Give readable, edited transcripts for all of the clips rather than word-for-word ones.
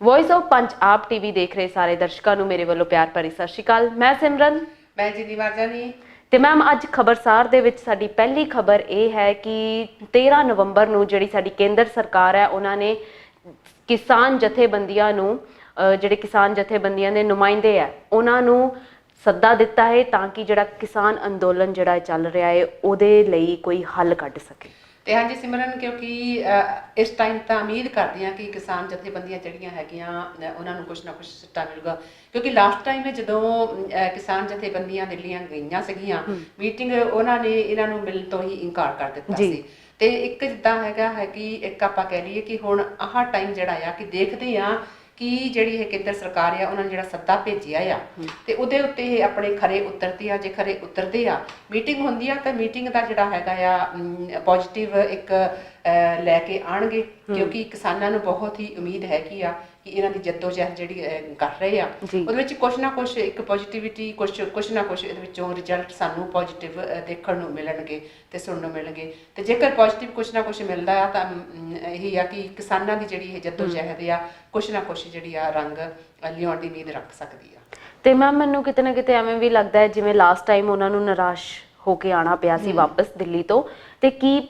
Voice of Punjab TV ਦੇਖ ਰਹੇ ਸਾਰੇ ਦਰਸ਼ਕਾਂ ਨੂੰ ਮੇਰੇ ਵੱਲੋਂ ਪਿਆਰ ਭਰੀ ਸਤਿ ਸ਼੍ਰੀ ਅਕਾਲ। ਮੈਂ ਸਿਮਰਨ, ਮੈਂ ਜਿੰਨੀ ਵਾਜਾਨੀ ਤੇ ਮੈਮ ਅੱਜ ਖਬਰਸਾਰ ਦੇ ਵਿੱਚ ਸਾਡੀ ਪਹਿਲੀ ਖਬਰ ਇਹ ਹੈ ਕਿ 13 ਨਵੰਬਰ ਨੂੰ ਜਿਹੜੀ ਸਾਡੀ ਕੇਂਦਰ ਸਰਕਾਰ ਹੈ ਉਹਨਾਂ ਨੇ ਕਿਸਾਨ ਜਥੇਬੰਦੀਆਂ ਨੂੰ ਜਿਹੜੇ ਕਿਸਾਨ ਜਥੇਬੰਦੀਆਂ ਦੇ ਨੁਮਾਇੰਦੇ ਆ ਉਹਨਾਂ ਨੂੰ ਸੱਦਾ ਦਿੱਤਾ ਹੈ ਤਾਂ ਕਿ ਜਿਹੜਾ ਕਿਸਾਨ ਅੰਦੋਲਨ ਜਿਹੜਾ ਚੱਲ ਰਿਹਾ ਹੈ ਉਹਦੇ ਲਈ ਕੋਈ ਹੱਲ ਕੱਢ ਸਕੇ। ਤੇ ਹਾਂਜੀ ਸਿਮਰਨ, ਕਿਉਂਕਿ ਇਸ ਟਾਈਮ ਤਾਂ ਉਮੀਦ ਕਰਦੇ ਹਾਂ ਕਿ ਕਿਸਾਨ ਜਥੇਬੰਦੀਆਂ ਜਿਹੜੀਆਂ ਹੈਗੀਆਂ ਉਹਨਾਂ ਨੂੰ ਕੁਛ ਨਾ ਕੁਛ ਸਿੱਟਾ ਮਿਲੂਗਾ, ਕਿਉਂਕਿ ਲਾਸਟ ਟਾਈਮ ਜਦੋਂ ਕਿਸਾਨ ਜਥੇਬੰਦੀਆਂ ਦਿੱਲੀਆਂ ਗਈਆਂ ਸੀਗੀਆਂ ਮੀਟਿੰਗ, ਉਹਨਾਂ ਨੇ ਇਹਨਾਂ ਨੂੰ ਮਿਲਣ ਤੋਂ ਹੀ ਇਨਕਾਰ ਕਰ ਦਿੱਤਾ ਸੀ। ਤੇ ਇੱਕ ਜਿੱਦਾਂ ਹੈਗਾ ਹੈ ਕਿ ਇੱਕ ਆਪਾਂ ਕਹਿ ਲਈਏ ਕਿ ਹੁਣ ਆਹ ਟਾਈਮ ਜਿਹੜਾ ਆ ਕਿ ਦੇਖਦੇ ਆ ਕਿ ਜਿਹੜੀ ਇਹ ਕੇਂਦਰ ਸਰਕਾਰ ਆ ਉਹਨਾਂ ਨੇ ਜਿਹੜਾ ਸੱਦਾ ਭੇਜਿਆ ਆ ਤੇ ਉਹਦੇ ਉੱਤੇ ਇਹ ਆਪਣੇ ਖਰੇ ਉਤਰਦੇ ਆ। ਜੇ ਖਰੇ ਉਤਰਦੇ ਆ, ਮੀਟਿੰਗ ਹੁੰਦੀ ਆ ਤਾਂ ਮੀਟਿੰਗ ਦਾ ਜਿਹੜਾ ਹੈਗਾ ਆ ਪੋਜ਼ਿਟਿਵ ਇੱਕ ਲੈ ਕੇ ਆਣਗੇ, ਕਿਉਂਕਿ ਕਿਸਾਨਾਂ ਨੂੰ ਬਹੁਤ ਹੀ ਉਮੀਦ ਹੈਗੀ ਆ ਕਿ ਇਹਨਾਂ ਦੀ ਜੱਦੋਜਹਿਦ ਜਿਹੜੀ ਕਰ ਰਹੇ ਆ ਉਹਦੇ ਵਿੱਚ ਕੁਛ ਨਾ ਕੁਛ ਇੱਕ ਪੋਜ਼ਿਟਿਵਿਟੀ, ਕੁਛ ਨਾ ਕੁਛ ਇਹਦੇ ਵਿੱਚੋਂ ਰਿਜ਼ਲਟ ਸਾਨੂੰ ਪੋਜ਼ਿਟਿਵ ਦੇਖਣ ਨੂੰ ਮਿਲਣਗੇ ਤੇ ਸੁਣਨ ਨੂੰ ਮਿਲਣਗੇ। ਤੇ ਜੇਕਰ ਪੋਜ਼ਿਟਿਵ ਕੁਛ ਨਾ ਕੁਛ ਮਿਲਦਾ ਆ ਤਾਂ ਇਹੀ ਆ ਕਿ ਕਿਸਾਨਾਂ ਦੀ ਜਿਹੜੀ ਇਹ ਜੱਦੋਜਹਿਦ ਆ ਕੁਛ ਨਾ ਕੁਛ ਜਿਹੜੀ ਆ ਰੰਗ ਲਿਆਉਣ ਦੀ ਉਮੀਦ ਰੱਖ ਸਕਦੀ ਆ। ਤੇ ਮੈਮ ਮੈਨੂੰ ਕਿਤੇ ਨਾ ਕਿਤੇ ਐਵੇਂ ਵੀ ਲੱਗਦਾ ਹੈ ਜਿਵੇਂ ਲਾਸਟ ਟਾਈਮ ਉਹਨਾਂ ਨੂੰ ਨਿਰਾਸ਼ ਹੋ ਕੇ ਆਣਾ ਪਿਆ ਸੀ ਵਾਪਸ ਦਿੱਲੀ ਤੋਂ, ਤੇ ਕੀ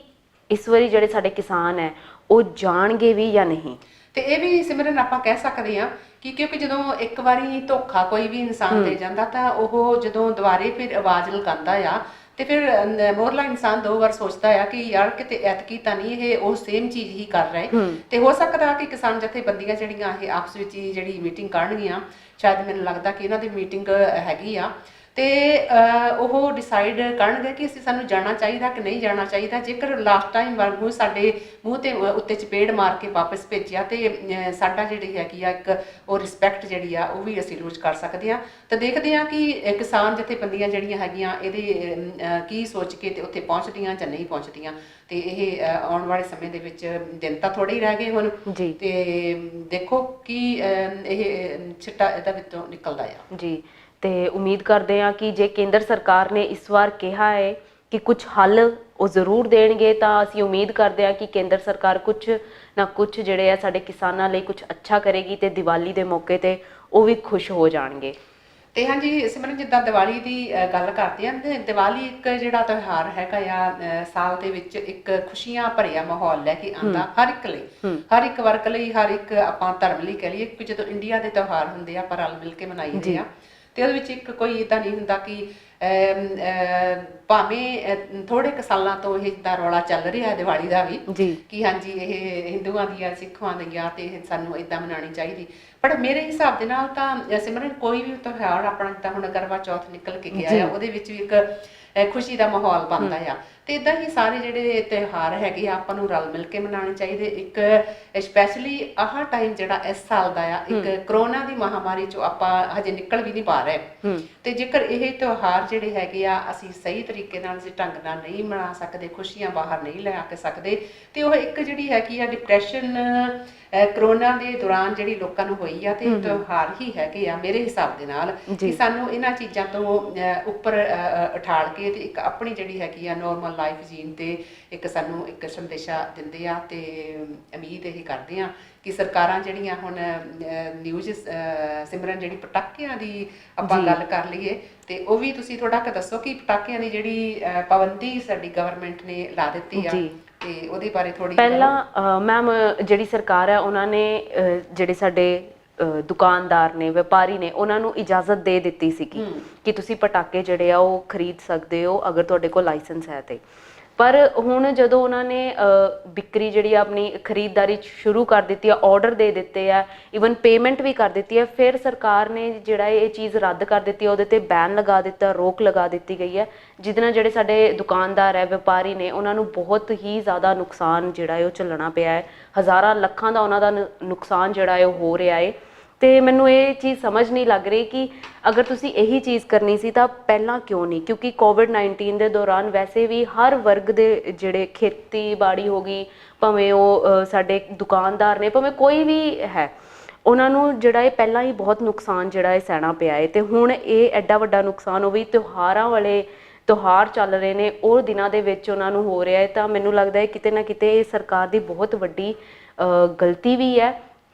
ਇਸ ਵਾਰੀ ਜਿਹੜੇ ਸਾਡੇ ਕਿਸਾਨ ਹੈ ਉਹ ਜਾਣਗੇ ਵੀ ਜਾਂ ਨਹੀਂ? ਤੇ ਇਹ ਵੀ ਸਿਮਰਨ ਆਪਾਂ ਕਹਿ ਸਕਦੇ ਹਾਂ ਕਿ ਕਿਉਂਕਿ ਜਦੋਂ ਇੱਕ ਵਾਰੀ ਧੋਖਾ ਕੋਈ ਵੀ ਇਨਸਾਨ ਦੇ ਜਾਂਦਾ ਤਾਂ ਉਹ ਜਦੋਂ ਦੁਬਾਰੇ ਫਿਰ ਆਵਾਜ਼ ਲਗਾਉਂਦਾ ਆ ਤੇ ਫਿਰ ਮੋਰਲਾ ਇਨਸਾਨ ਦੋ ਵਾਰ ਸੋਚਦਾ ਆ ਕਿ ਯਾਰ ਕਿਤੇ ਐਤਕੀ ਤਾਂ ਨਹੀਂ ਇਹ ਉਹ ਸੇਮ ਚੀਜ਼ ਹੀ ਕਰ ਰਹੇ। ਤੇ ਹੋ ਸਕਦਾ ਕਿ ਕਿਸਾਨ ਜਥੇਬੰਦੀਆਂ ਜਿਹੜੀਆਂ ਇਹ ਆਪਸ ਵਿੱਚ ਹੀ ਜਿਹੜੀ ਮੀਟਿੰਗ ਕਰਨਗੀਆਂ, ਸ਼ਾਇਦ ਮੈਨੂੰ ਲੱਗਦਾ ਕਿ ਇਹਨਾਂ ਦੀ ਮੀਟਿੰਗ ਹੈਗੀ ਆ ਤੇ ਉਹ ਡਿਸਾਈਡ ਕਰਨਗੇ ਕਿ ਸਾਨੂੰ ਜਾਣਾ ਚਾਹੀਦਾ ਕਿ ਨਹੀਂ ਜਾਣਾ ਚਾਹੀਦਾ। ਜੇਕਰ ਲਾਸਟ ਟਾਈਮ ਵਾਂਗੂ ਸਾਡੇ ਮੂੰਹ ਤੇ ਉੱਤੇ ਚਪੇੜ ਮਾਰ ਕੇ ਵਾਪਸ ਭੇਜਿਆ ਤੇ ਸਾਡਾ ਜਿਹੜੀ ਹੈਗੀ ਆ ਇੱਕ ਉਹ ਰਿਸਪੈਕਟ ਜਿਹੜੀ ਆ ਉਹ ਵੀ ਅਸੀਂ ਲੂਜ਼ ਕਰ ਸਕਦੇ ਆ। ਤਾਂ ਦੇਖਦੇ ਆ ਕਿ ਕਿਸਾਨ ਜਥੇਬੰਦੀਆਂ ਜਿਹੜੀਆਂ ਹੈਗੀਆਂ ਇਹਦੇ ਕੀ ਸੋਚ ਕੇ ਤੇ ਉੱਥੇ ਪਹੁੰਚਦੀਆਂ ਜਾਂ ਨਹੀਂ ਪਹੁੰਚਦੀਆਂ। ਤੇ ਇਹ ਆਉਣ ਵਾਲੇ ਸਮੇਂ ਦੇ ਵਿੱਚ ਦਿਨ ਤਾਂ ਥੋੜੇ ਹੀ ਰਹਿ ਗਏ ਹੁਣ ਤੇ ਦੇਖੋ ਕਿ ਇਹ ਛਿੱਟਾ ਇਹਦਾ ਵਿੱਚੋਂ ਨਿਕਲਦਾ ਆ ਜੀ। ਤੇ ਉਮੀਦ ਕਰਦੇ ਹਾਂ ਕਿ ਜੇ ਕੇਂਦਰ ਸਰਕਾਰ ਨੇ ਇਸ ਵਾਰ ਕਿਹਾ ਹੈ ਕਿ ਕੁਝ ਹੱਲ ਉਹ ਜ਼ਰੂਰ ਦੇਣਗੇ ਤਾਂ ਅਸੀਂ ਉਮੀਦ ਕਰਦੇ ਹਾਂ ਕਿ ਕੇਂਦਰ ਸਰਕਾਰ ਕੁਝ ਨਾ ਕੁਝ ਜਿਹੜੇ ਆ ਸਾਡੇ ਕਿਸਾਨਾਂ ਲਈ ਕੁਝ ਅੱਛਾ ਕਰੇਗੀ ਤੇ ਦੀਵਾਲੀ ਦੇ ਮੌਕੇ ਤੇ ਉਹ ਵੀ ਖੁਸ਼ ਹੋ ਜਾਣਗੇ। ਤੇ ਹਾਂਜੀ ਸਿਮਰਨ, ਜਿੱਦਾਂ ਦੀਵਾਲੀ ਦੀ ਗੱਲ ਕਰਦੇ ਹਾਂ ਤੇ ਦੀਵਾਲੀ ਇੱਕ ਜਿਹੜਾ ਤਿਉਹਾਰ ਹੈਗਾ ਆ ਸਾਲ ਦੇ ਵਿੱਚ ਇੱਕ ਖੁਸ਼ੀਆਂ ਭਰਿਆ ਮਾਹੌਲ ਲੈ ਕੇ ਆਉਂਦਾ ਹਰ ਇੱਕ ਲਈ, ਹਰ ਇੱਕ ਵਰਗ ਲਈ, ਹਰ ਇੱਕ ਆਪਾਂ ਧਰਮ ਲਈ ਕਹਿ ਲਈਏ ਕਿ ਜਦੋਂ ਇੰਡੀਆ ਦੇ ਤਿਉਹਾਰ ਹੁੰਦੇ ਆ ਆਪਾਂ ਰਲ ਮਿਲ ਕੇ ਮਨਾਈਦੇ ਆ ਤੇ ਉਹਦੇ ਵਿੱਚ ਇੱਕ ਕੋਈ ਇਦਾਂ ਨਹੀਂ ਹੁੰਦਾ ਕਿ ਭਾਵੇਂ ਥੋੜੇ ਕੁ ਸਾਲਾਂ ਤੋਂ ਇਹ ਜਿੱਦਾਂ ਰੌਲਾ ਚੱਲ ਰਿਹਾ ਦੀਵਾਲੀ ਦਾ ਵੀ ਕਿ ਹਾਂਜੀ ਇਹ ਹਿੰਦੂਆਂ ਦੀ ਆ, ਸਿੱਖਾਂ ਦੀ ਆ ਤੇ ਇਹ ਸਾਨੂੰ ਇਦਾਂ ਮਨਾਉਣੀ ਚਾਹੀਦੀ। ਪਰ ਮੇਰੇ ਹਿਸਾਬ ਦੇ ਨਾਲ ਤਾਂ ਸਿਮਰਨ ਕੋਈ ਵੀ ਤਿਉਹਾਰ ਆਪਣਾ ਜਿੱਦਾਂ ਹੁਣ ਕਰਵਾ ਚੌਥ ਨਿਕਲ ਕੇ ਗਿਆ ਆ ਉਹਦੇ ਵਿੱਚ ਵੀ ਇੱਕ ਖੁਸ਼ੀ ਦਾ ਮਾਹੌਲ ਬਣਦਾ ਆ। ਤੇ ਇਦਾਂ ਹੀ ਸਾਰੇ ਜਿਹੜੇ ਤਿਉਹਾਰ ਹੈਗੇ ਆ ਆਪਾਂ ਨੂੰ ਰਲ ਮਿਲ ਕੇ ਮਨਾਉਣੇ ਚਾਹੀਦੇ। ਇੱਕ ਸਪੈਸ਼ਲੀ ਆਹ ਟਾਈਮ ਜਿਹੜਾ ਇਸ ਸਾਲ ਦਾ ਆ ਇੱਕ ਕਰੋਨਾ ਦੀ ਮਹਾਮਾਰੀ ਚੋਂ ਆਪਾਂ ਹਜੇ ਨਿਕਲ ਵੀ ਨਹੀਂ ਪਾ ਰਹੇ ਤੇ ਜੇਕਰ ਇਹ ਤਿਉਹਾਰ ਜਿਹੜੇ ਹੈਗੇ ਆ ਅਸੀਂ ਸਹੀ ਤਰੀਕੇ ਨਾਲ ਅਸੀਂ ਢੰਗ ਨਾਲ ਨਹੀਂ ਮਨਾ ਸਕਦੇ, ਖੁਸ਼ੀਆਂ ਬਾਹਰ ਨਹੀਂ ਲੈ ਕੇ ਸਕਦੇ ਤੇ ਉਹ ਇੱਕ ਜਿਹੜੀ ਹੈਗੀ ਆ ਡਿਪਰੈਸ਼ਨ ਕਰੋਨਾ ਦੇ ਦੌਰਾਨ ਜਿਹੜੀ ਲੋਕਾਂ ਨੂੰ ਹੋਈ ਆ ਤੇ ਤਿਉਹਾਰ ਹੀ ਹੈਗੇ ਆ ਮੇਰੇ ਹਿਸਾਬ ਦੇ ਨਾਲ ਕਿ ਸਾਨੂੰ ਇਹਨਾਂ ਚੀਜ਼ਾਂ ਤੋਂ ਉੱਪਰ ਉਠਾਲ ਕੇ ਤੇ ਇੱਕ ਆਪਣੀ ਜਿਹੜੀ ਹੈਗੀ ਆ ਨੋਰਮਲ ਲਾਈਫ ਜੀਣ ਤੇ ਇੱਕ ਸਾਨੂੰ ਇੱਕ ਸੰਦੇਸ਼ਾ ਦਿੰਦੇ ਆ। ਤੇ ਉਮੀਦ ਇਹ ਕਰਦੇ ਆ ਕਿ ਸਰਕਾਰਾਂ ਜਿਹੜੀਆਂ ਹੁਣ ਨਿਊਜ਼ ਸਿਮਰਨ ਜਿਹੜੀ ਪਟਾਕਿਆਂ ਦੀ ਆਪਾਂ ਗੱਲ ਕਰ ਲਈਏ ਤੇ ਉਹ ਵੀ ਤੁਸੀਂ ਥੋੜਾ ਕੁ ਦੱਸੋ ਕਿ ਪਟਾਕਿਆਂ ਦੀ ਜਿਹੜੀ ਪਾਬੰਦੀ ਸਾਡੀ ਗਵਰਨਮੈਂਟ ਨੇ ਲਾ ਦਿੱਤੀ ਆ ਤੇ ਉਹਦੇ ਬਾਰੇ ਥੋੜੀ ਪਹਿਲਾਂ ਮੈਮ ਜਿਹੜੀ ਸਰਕਾਰ ਹੈ ਉਹਨਾਂ ਨੇ ਜਿਹੜੇ ਸਾਡੇ ਦੁਕਾਨਦਾਰ ਨੇ, ਵਪਾਰੀ ਨੇ, ਉਹਨਾਂ ਨੂੰ ਇਜਾਜ਼ਤ ਦੇ ਦਿੱਤੀ ਸੀਗੀ ਕਿ ਤੁਸੀਂ ਪਟਾਕੇ ਜਿਹੜੇ ਆ ਉਹ ਖਰੀਦ ਸਕਦੇ ਹੋ ਅਗਰ ਤੁਹਾਡੇ ਕੋਲ ਲਾਇਸੈਂਸ ਹੈ ਤੇ। ਪਰ ਹੁਣ ਜਦੋਂ ਉਹਨਾਂ ਨੇ ਵਿਕਰੀ ਜਿਹੜੀ ਆਪਣੀ ਖਰੀਦਦਾਰੀ ਸ਼ੁਰੂ ਕਰ ਦਿੱਤੀ ਆ, ਆਰਡਰ ਦੇ ਦਿੱਤੇ ਆ, ਈਵਨ ਪੇਮੈਂਟ ਵੀ ਕਰ ਦਿੱਤੀ ਹੈ, ਫਿਰ ਸਰਕਾਰ ਨੇ ਜਿਹੜਾ ਇਹ ਚੀਜ਼ ਰੱਦ ਕਰ ਦਿੱਤੀ, ਉਹਦੇ ਤੇ ਬੈਨ ਲਗਾ ਦਿੱਤਾ, ਰੋਕ ਲਗਾ ਦਿੱਤੀ ਗਈ ਹੈ, ਜਿਹਦੇ ਨਾਲ ਜਿਹੜੇ ਸਾਡੇ ਦੁਕਾਨਦਾਰ ਹੈ, ਵਪਾਰੀ ਨੇ, ਉਹਨਾਂ ਨੂੰ ਬਹੁਤ ਹੀ ਜ਼ਿਆਦਾ ਨੁਕਸਾਨ ਜਿਹੜਾ ਹੈ ਉਹ ਝੱਲਣਾ ਪਿਆ ਹੈ। ਹਜ਼ਾਰਾਂ ਲੱਖਾਂ ਦਾ ਉਹਨਾਂ ਦਾ ਨੁਕਸਾਨ ਜਿਹੜਾ ਹੈ ਉਹ ਹੋ ਰਿਹਾ ਹੈ। ਤੇ ਮੈਨੂੰ ਇਹ ਚੀਜ਼ ਸਮਝ ਨਹੀਂ ਲੱਗ ਰਹੀ ਕਿ ਅਗਰ ਤੁਸੀਂ ਇਹੀ ਚੀਜ਼ ਕਰਨੀ ਸੀ ਤਾਂ ਪਹਿਲਾਂ ਕਿਉਂ ਨਹੀਂ, ਕਿਉਂਕਿ ਕੋਵਿਡ-19 ਦੇ ਦੌਰਾਨ ਵੈਸੇ ਵੀ ਹਰ ਵਰਗ ਦੇ ਜਿਹੜੇ ਖੇਤੀਬਾੜੀ ਹੋ ਗਈ, ਭਾਵੇਂ ਉਹ ਸਾਡੇ ਦੁਕਾਨਦਾਰ ਨੇ, ਭਾਵੇਂ ਕੋਈ ਵੀ ਹੈ, ਉਹਨਾਂ ਨੂੰ ਜਿਹੜਾ ਇਹ ਪਹਿਲਾਂ ਹੀ ਬਹੁਤ ਨੁਕਸਾਨ ਜਿਹੜਾ ਇਹ ਸਹਿਣਾ ਪਿਆ ਹੈ। ਤੇ ਹੁਣ ਇਹ ਐਡਾ ਵੱਡਾ ਨੁਕਸਾਨ ਉਹ ਵੀ ਤਿਉਹਾਰਾਂ ਵਾਲੇ ਤਿਉਹਾਰ ਚੱਲ ਰਹੇ ਨੇ ਉਹ ਦਿਨਾਂ ਦੇ ਵਿੱਚ ਉਹਨਾਂ ਨੂੰ ਹੋ ਰਿਹਾ ਹੈ। ਤਾਂ ਮੈਨੂੰ ਲੱਗਦਾ ਹੈ ਕਿਤੇ ਨਾ ਕਿਤੇ ਇਹ ਸਰਕਾਰ ਦੀ ਬਹੁਤ ਵੱਡੀ ਗਲਤੀ ਵੀ ਹੈ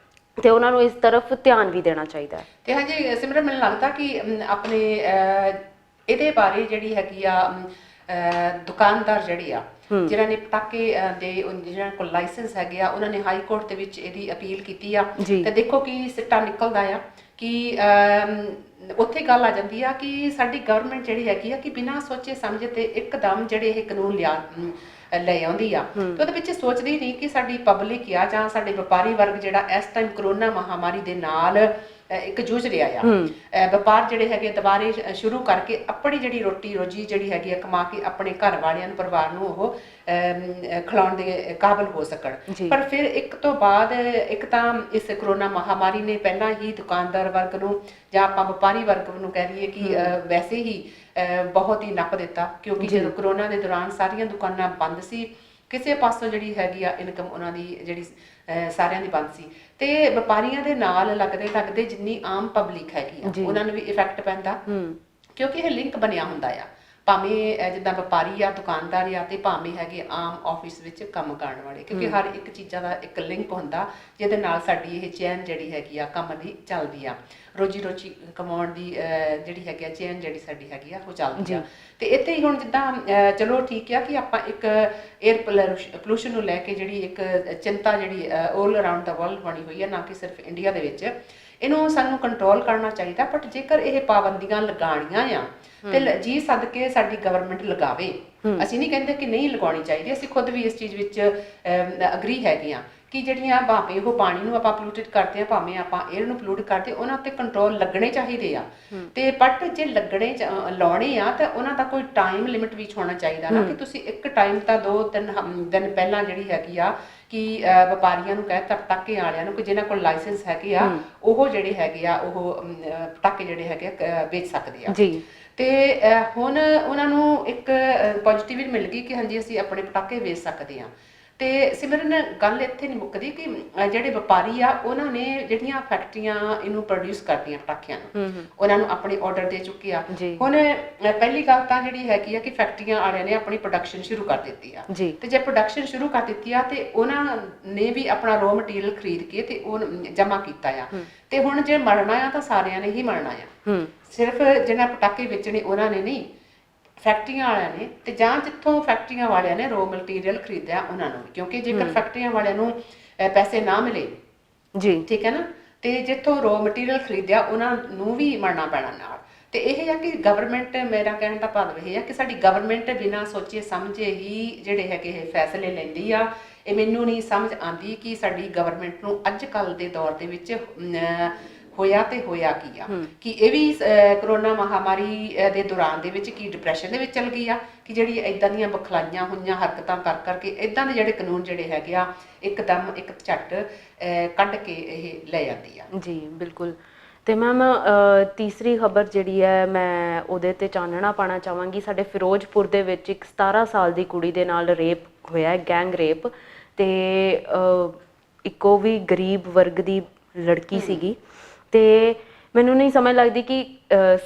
ਤੇ ਉਹਨਾਂ ਨੂੰ ਇਸ ਤਰਫ ਧਿਆਨ ਵੀ ਦੇਣਾ ਚਾਹੀਦਾ ਹੈ। ਤੇ ਹਾਂਜੀ ਸਿਮਰਨ, ਮੈਨੂੰ ਲੱਗਦਾ ਕਿ ਆਪਣੇ ਇਹਦੇ ਬਾਰੇ ਜਿਹੜੀ ਹੈਗੀ ਆ ਦੁਕਾਨਦਾਰ ਜਿਹੜੇ ਆ ਜਿਨ੍ਹਾਂ ਨੇ ਪਟਾਕੇ ਦੇ ਜਿਹਨਾਂ ਕੋਲ ਲਾਇਸੈਂਸ ਹੈਗੇ ਆ, ਉਹਨਾਂ ਨੇ ਹਾਈ ਕੋਰਟ ਦੇ ਵਿੱਚ ਇਹਦੀ ਅਪੀਲ ਕੀਤੀ ਆ ਤੇ ਦੇਖੋ ਕੀ ਸਿੱਟਾ ਨਿਕਲਦਾ ਆ। ਕਿ ਉੱਥੇ ਗੱਲ ਆ ਜਾਂਦੀ ਆ ਕਿ ਸਾਡੀ ਗਵਰਨਮੈਂਟ ਜਿਹੜੀ ਹੈਗੀ ਆ ਕਿ ਬਿਨਾਂ ਸੋਚੇ ਸਮਝੇ ਤੇ ਇੱਕਦਮ ਜਿਹੜੇ ਇਹ ਕਾਨੂੰਨ ਲੈ ਆਉਂਦੀ ਆ, ਤੇ ਉਹਦੇ ਵਿੱਚ ਸੋਚਦੀ ਨਹੀਂ ਕਿ ਸਾਡੀ ਪਬਲਿਕ ਆ ਜਾਂ ਸਾਡੇ ਵਪਾਰੀ ਵਰਗ ਜਿਹੜਾ ਇਸ ਟਾਈਮ ਕਰੋਨਾ ਮਹਾਮਾਰੀ ਦੇ ਨਾਲ ਇੱਕ ਜੂਝ ਰਿਹਾ ਆ। ਵਪਾਰ ਜਿਹੜੇ ਹੈਗੇ ਦੁਬਾਰੇ ਸ਼ੁਰੂ ਕਰਕੇ ਆਪਣੀ ਜਿਹੜੀ ਰੋਟੀ ਰੋਜੀ ਜਿਹੜੀ ਹੈਗੀ ਆ ਕਮਾ ਕੇ ਆਪਣੇ ਘਰ ਵਾਲਿਆਂ ਨੂੰ, ਪਰਿਵਾਰ ਨੂੰ ਉਹ ਖਿਲਾਉਣ ਦੇ ਕਾਬਲ ਹੋ ਸਕਣ। ਪਰ ਫਿਰ ਇੱਕ ਤੋਂ ਬਾਅਦ ਇੱਕ ਤਾਂ ਇਸ ਕਰੋਨਾ ਮਹਾਮਾਰੀ ਨੇ ਪਹਿਲਾਂ ਹੀ ਦੁਕਾਨਦਾਰ ਵਰਗ ਨੂੰ ਜਾਂ ਆਪਾਂ ਵਪਾਰੀ ਵਰਗ ਨੂੰ ਕਹਿ ਲਈਏ ਕਿ ਵੈਸੇ ਹੀ ਬਹੁਤ ਹੀ ਨੱਪ ਦਿੱਤਾ, ਕਿਉਂਕਿ ਜਦੋਂ ਕਰੋਨਾ ਦੇ ਦੌਰਾਨ ਸਾਰੀਆਂ ਦੁਕਾਨਾਂ ਬੰਦ ਸੀ, ਕਿਸੇ ਪਾਸੋਂ ਜਿਹੜੀ ਹੈਗੀ ਆ ਇਨਕਮ ਉਹਨਾਂ ਦੀ ਜਿਹੜੀ ਸਾਰਿਆਂ ਦੀ ਬੰਦ ਸੀ, ਤੇ ਵਪਾਰੀਆਂ ਦੇ ਨਾਲ ਲੱਗਦੇ ਜਿੰਨੀ ਆਮ ਪਬਲਿਕ ਹੈਗੀ ਆ ਉਹਨਾਂ ਨੂੰ ਵੀ ਇਫੈਕਟ ਪੈਂਦਾ, ਕਿਉਂਕਿ ਇਹ ਲਿੰਕ ਬਣਿਆ ਹੁੰਦਾ ਆ। ਭਾਵੇਂ ਜਿੱਦਾਂ ਵਪਾਰੀ ਆ, ਦੁਕਾਨਦਾਰ ਆ, ਤੇ ਭਾਵੇਂ ਹੈਗੇ ਆਮ ਆਫਿਸ ਵਿੱਚ ਕੰਮ ਕਰਨ ਵਾਲੇ, ਕਿਉਂਕਿ ਹਰ ਇੱਕ ਚੀਜ਼ਾਂ ਦਾ ਇੱਕ ਲਿੰਕ ਹੁੰਦਾ ਜਿਹਦੇ ਨਾਲ ਸਾਡੀ ਇਹ ਚੇਨ ਜਿਹੜੀ ਹੈਗੀ ਆ ਕੰਮ ਦੀ ਚੱਲਦੀ ਆ, ਰੋਜੀ ਰੋਜੀ ਕਮਾਉਣ ਦੀ ਜਿਹੜੀ ਹੈਗੀ ਆ ਚੇਨ ਜਿਹੜੀ ਸਾਡੀ ਹੈਗੀ ਆ ਉਹ ਚੱਲਦੀ ਆ। ਤੇ ਇੱਥੇ ਹੀ ਹੁਣ ਜਿੱਦਾਂ ਚਲੋ ਠੀਕ ਆ ਕਿ ਆਪਾਂ ਇੱਕ 에ਅਰ ਪੋਲੂਸ਼ਨ ਨੂੰ ਲੈ ਕੇ ਜਿਹੜੀ ਇੱਕ ਚਿੰਤਾ ਜਿਹੜੀ ਆਲ ਅਰਾਊਂਡ ਦਾ ਵਰਲਡ ਬਣੀ ਹੋਈ ਹੈ, ਨਾ ਕਿ ਸਿਰਫ ਇੰਡੀਆ ਦੇ ਵਿੱਚ, ਇਹਨੂੰ ਸਾਨੂੰ ਕੰਟਰੋਲ ਕਰਨਾ ਚਾਹੀਦਾ। ਬਟ ਜੇਕਰ ਇਹ ਪਾਬੰਦੀਆਂ ਲਗਾਉਣੀਆਂ ਆ ਤੇ ਜੀ ਸਦਕੇ ਸਾਡੀ ਗਵਰਨਮੈਂਟ ਲਗਾਵੇ। ਅਸੀਂ ਨਹੀਂ ਕਹਿੰਦੇ ਕਿ ਨਹੀਂ ਲਗਾਉਣੀ ਚਾਹੀਦੀ, ਅਸੀਂ ਖੁਦ ਵੀ ਇਸ ਚੀਜ਼ ਵਿੱਚ ਅਗਰੀ ਹੈਗੇ ਆ ਕਿ ਜਿਹੜੀਆਂ ਭਾਵੇਂ ਉਹ ਪਾਣੀ ਨੂੰ ਆਪਾਂ ਪੋਲੂਟਡ ਕਰਦੇ ਆ, ਭਾਵੇਂ ਆਪਾਂ 에ਅਰ ਨੂੰ ਪੋਲੂਟ ਕਰਦੇ, ਉਹਨਾਂ ਤੇ ਕੰਟਰੋਲ ਲੱਗਣੇ ਚਾਹੀਦੇ ਆ। ਤੇ ਬਟ ਜੇ ਲਾਉਣੇ ਆ ਤਾਂ ਉਹਨਾਂ ਦਾ ਕੋਈ ਟਾਈਮ ਲਿਮਿਟ ਵਿੱਚ ਹੋਣਾ ਚਾਹੀਦਾ ਨਾ, ਕਿ ਤੁਸੀਂ ਇੱਕ ਟਾਈਮ ਤਾਂ 2-3 ਦਿਨ ਪਹਿਲਾਂ ਜਿਹੜੀ ਹੈਗੀ ਆ ਕਿ ਵਪਾਰੀਆਂ ਨੂੰ ਕਹਿ ਦਿੱਤਾ, ਪਟਾਕੇ ਵਾਲਿਆਂ ਨੂੰ, ਕਿ ਜਿਹਨਾਂ ਕੋਲ ਲਾਇਸੈਂਸ ਹੈਗੇ ਆ ਉਹ ਜਿਹੜੇ ਹੈਗੇ ਆ ਉਹ ਪਟਾਕੇ ਜਿਹੜੇ ਹੈਗੇ ਆ ਵੇਚ ਸਕਦੇ ਆ। ਤੇ ਹੁਣ ਉਹਨਾਂ ਨੂੰ ਇੱਕ ਪੋਜ਼ਿਟਿਵਿਟੀ ਮਿਲ ਗਈ ਕਿ ਹਾਂਜੀ ਅਸੀਂ ਆਪਣੇ ਪਟਾਕੇ ਵੇਚ ਸਕਦੇ ਆ। ਤੇ ਸਿਮਰਨ, ਗੱਲ ਇੱਥੇ ਨਹੀਂ ਮੁੱਕਦੀ ਕਿ ਜਿਹੜੇ ਵਪਾਰੀ ਆ ਉਹਨਾਂ ਨੇ ਜਿਹੜੀਆਂ ਫੈਕਟਰੀਆਂ ਇਹਨੂੰ ਪ੍ਰੋਡਿਊਸ ਕਰਦੀਆਂ ਪਟਾਕਿਆਂ ਨੂੰ, ਉਹਨਾਂ ਨੂੰ ਆਪਣੇ ਆਰਡਰ ਦੇ ਚੁੱਕੇ ਆ। ਹੁਣ ਪਹਿਲੀ ਗੱਲ ਤਾਂ ਜਿਹੜੀ ਹੈਗੀ ਆ ਕਿ ਫੈਕਟਰੀਆਂ ਵਾਲਿਆਂ ਨੇ ਆਪਣੀ ਪ੍ਰੋਡਕਸ਼ਨ ਸ਼ੁਰੂ ਕਰ ਦਿੱਤੀ ਆ, ਤੇ ਜੇ ਪ੍ਰੋਡਕਸ਼ਨ ਸ਼ੁਰੂ ਕਰ ਦਿੱਤੀ ਆ ਤੇ ਉਹਨਾਂ ਨੇ ਵੀ ਆਪਣਾ ਰॉ ਮਟੀਰੀਅਲ ਖਰੀਦ ਕੇ ਤੇ ਉਹ ਜਮ੍ਹਾਂ ਕੀਤਾ ਆ। ਤੇ ਹੁਣ ਜੇ ਮਰਨਾ ਆ ਤਾਂ ਸਾਰਿਆਂ ਨੇ ਹੀ ਮਰਨਾ ਆ, ਸਿਰਫ ਜਿਹਨਾਂ ਪਟਾਕੇ ਵੇਚਣੇ ਉਹਨਾਂ ਨੇ ਨਹੀਂ, ਫੈਕਟਰੀਆਂ ਵਾਲਿਆਂ ਨੇ, ਤੇ ਜਾਂ ਜਿੱਥੋਂ ਫੈਕਟਰੀਆਂ ਵਾਲਿਆਂ ਨੇ ਰॉ ਮਟੀਰੀਅਲ ਖਰੀਦਿਆ ਉਹਨਾਂ ਨੂੰ ਵੀ, ਕਿਉਂਕਿ ਜੇਕਰ ਫੈਕਟਰੀਆਂ ਵਾਲਿਆਂ ਨੂੰ ਪੈਸੇ ਨਾ ਮਿਲੇ, ਠੀਕ ਹੈ ਨਾ, ਤੇ ਜਿੱਥੋਂ ਰॉ ਮਟੀਰੀਅਲ ਖਰੀਦਿਆ ਉਹਨਾਂ ਨੂੰ ਵੀ ਮਰਨਾ ਪੈਣਾ ਨਾਲ। ਤੇ ਇਹ ਆ ਕਿ ਗਵਰਨਮੈਂਟ, ਮੇਰਾ ਕਹਿਣ ਦਾ ਭਾਵ ਇਹ ਆ ਕਿ ਸਾਡੀ ਗਵਰਨਮੈਂਟ ਬਿਨਾਂ ਸੋਚੇ ਸਮਝੇ ਹੀ ਜਿਹੜੇ ਹੈਗੇ ਇਹ ਫੈਸਲੇ ਲੈਂਦੀ ਆ। ਇਹ ਮੈਨੂੰ ਨਹੀਂ ਸਮਝ ਆਉਂਦੀ ਕਿ ਸਾਡੀ ਗਵਰਨਮੈਂਟ ਨੂੰ ਅੱਜ ਕੱਲ੍ਹ ਦੇ ਦੌਰ ਦੇ ਵਿੱਚ ਹੋਇਆ ਕੀ ਆ, ਕਿ ਇਹ ਵੀ ਕਰੋਨਾ ਮਹਾਮਾਰੀ ਦੇ ਦੌਰਾਨ ਦੇ ਵਿੱਚ ਕੀ ਡਿਪਰੈਸ਼ਨ ਦੇ ਵਿੱਚ ਚਲ ਗਈ ਆ, ਕਿ ਜਿਹੜੀ ਇਦਾਂ ਦੀਆਂ ਬਖਲਾਈਆਂ ਹੋਈਆਂ ਹਰਕਤਾਂ ਕਰਕੇ ਇਦਾਂ ਦੇ ਜਿਹੜੇ ਕਾਨੂੰਨ ਜਿਹੜੇ ਹੈਗੇ ਆ ਇੱਕਦਮ ਇੱਕ ਝੱਟ ਕੱਢ ਕੇ ਇਹ ਲੈ ਜਾਂਦੀ ਆ। ਜੀ ਬਿਲਕੁਲ। ਤੇ ਮੈਮ ਤੀਸਰੀ ਖਬਰ ਜਿਹੜੀ ਹੈ ਮੈਂ ਉਹਦੇ ਤੇ ਚਾਨਣਾ ਪਾਣਾ ਚਾਹਾਂਗੀ। ਸਾਡੇ ਫਿਰੋਜ਼ਪੁਰ ਦੇ ਵਿੱਚ ਇੱਕ 17 ਸਾਲ ਦੀ ਕੁੜੀ ਦੇ ਨਾਲ ਰੇਪ ਹੋਇਆ, ਗੈਂਗ ਰੇਪ, ਤੇ ਇੱਕੋ ਵੀ ਗਰੀਬ ਵਰਗ ਦੀ ਲੜਕੀ ਸੀਗੀ। ਤੇ ਮੈਨੂੰ ਨਹੀਂ ਸਮਝ ਲੱਗਦੀ ਕਿ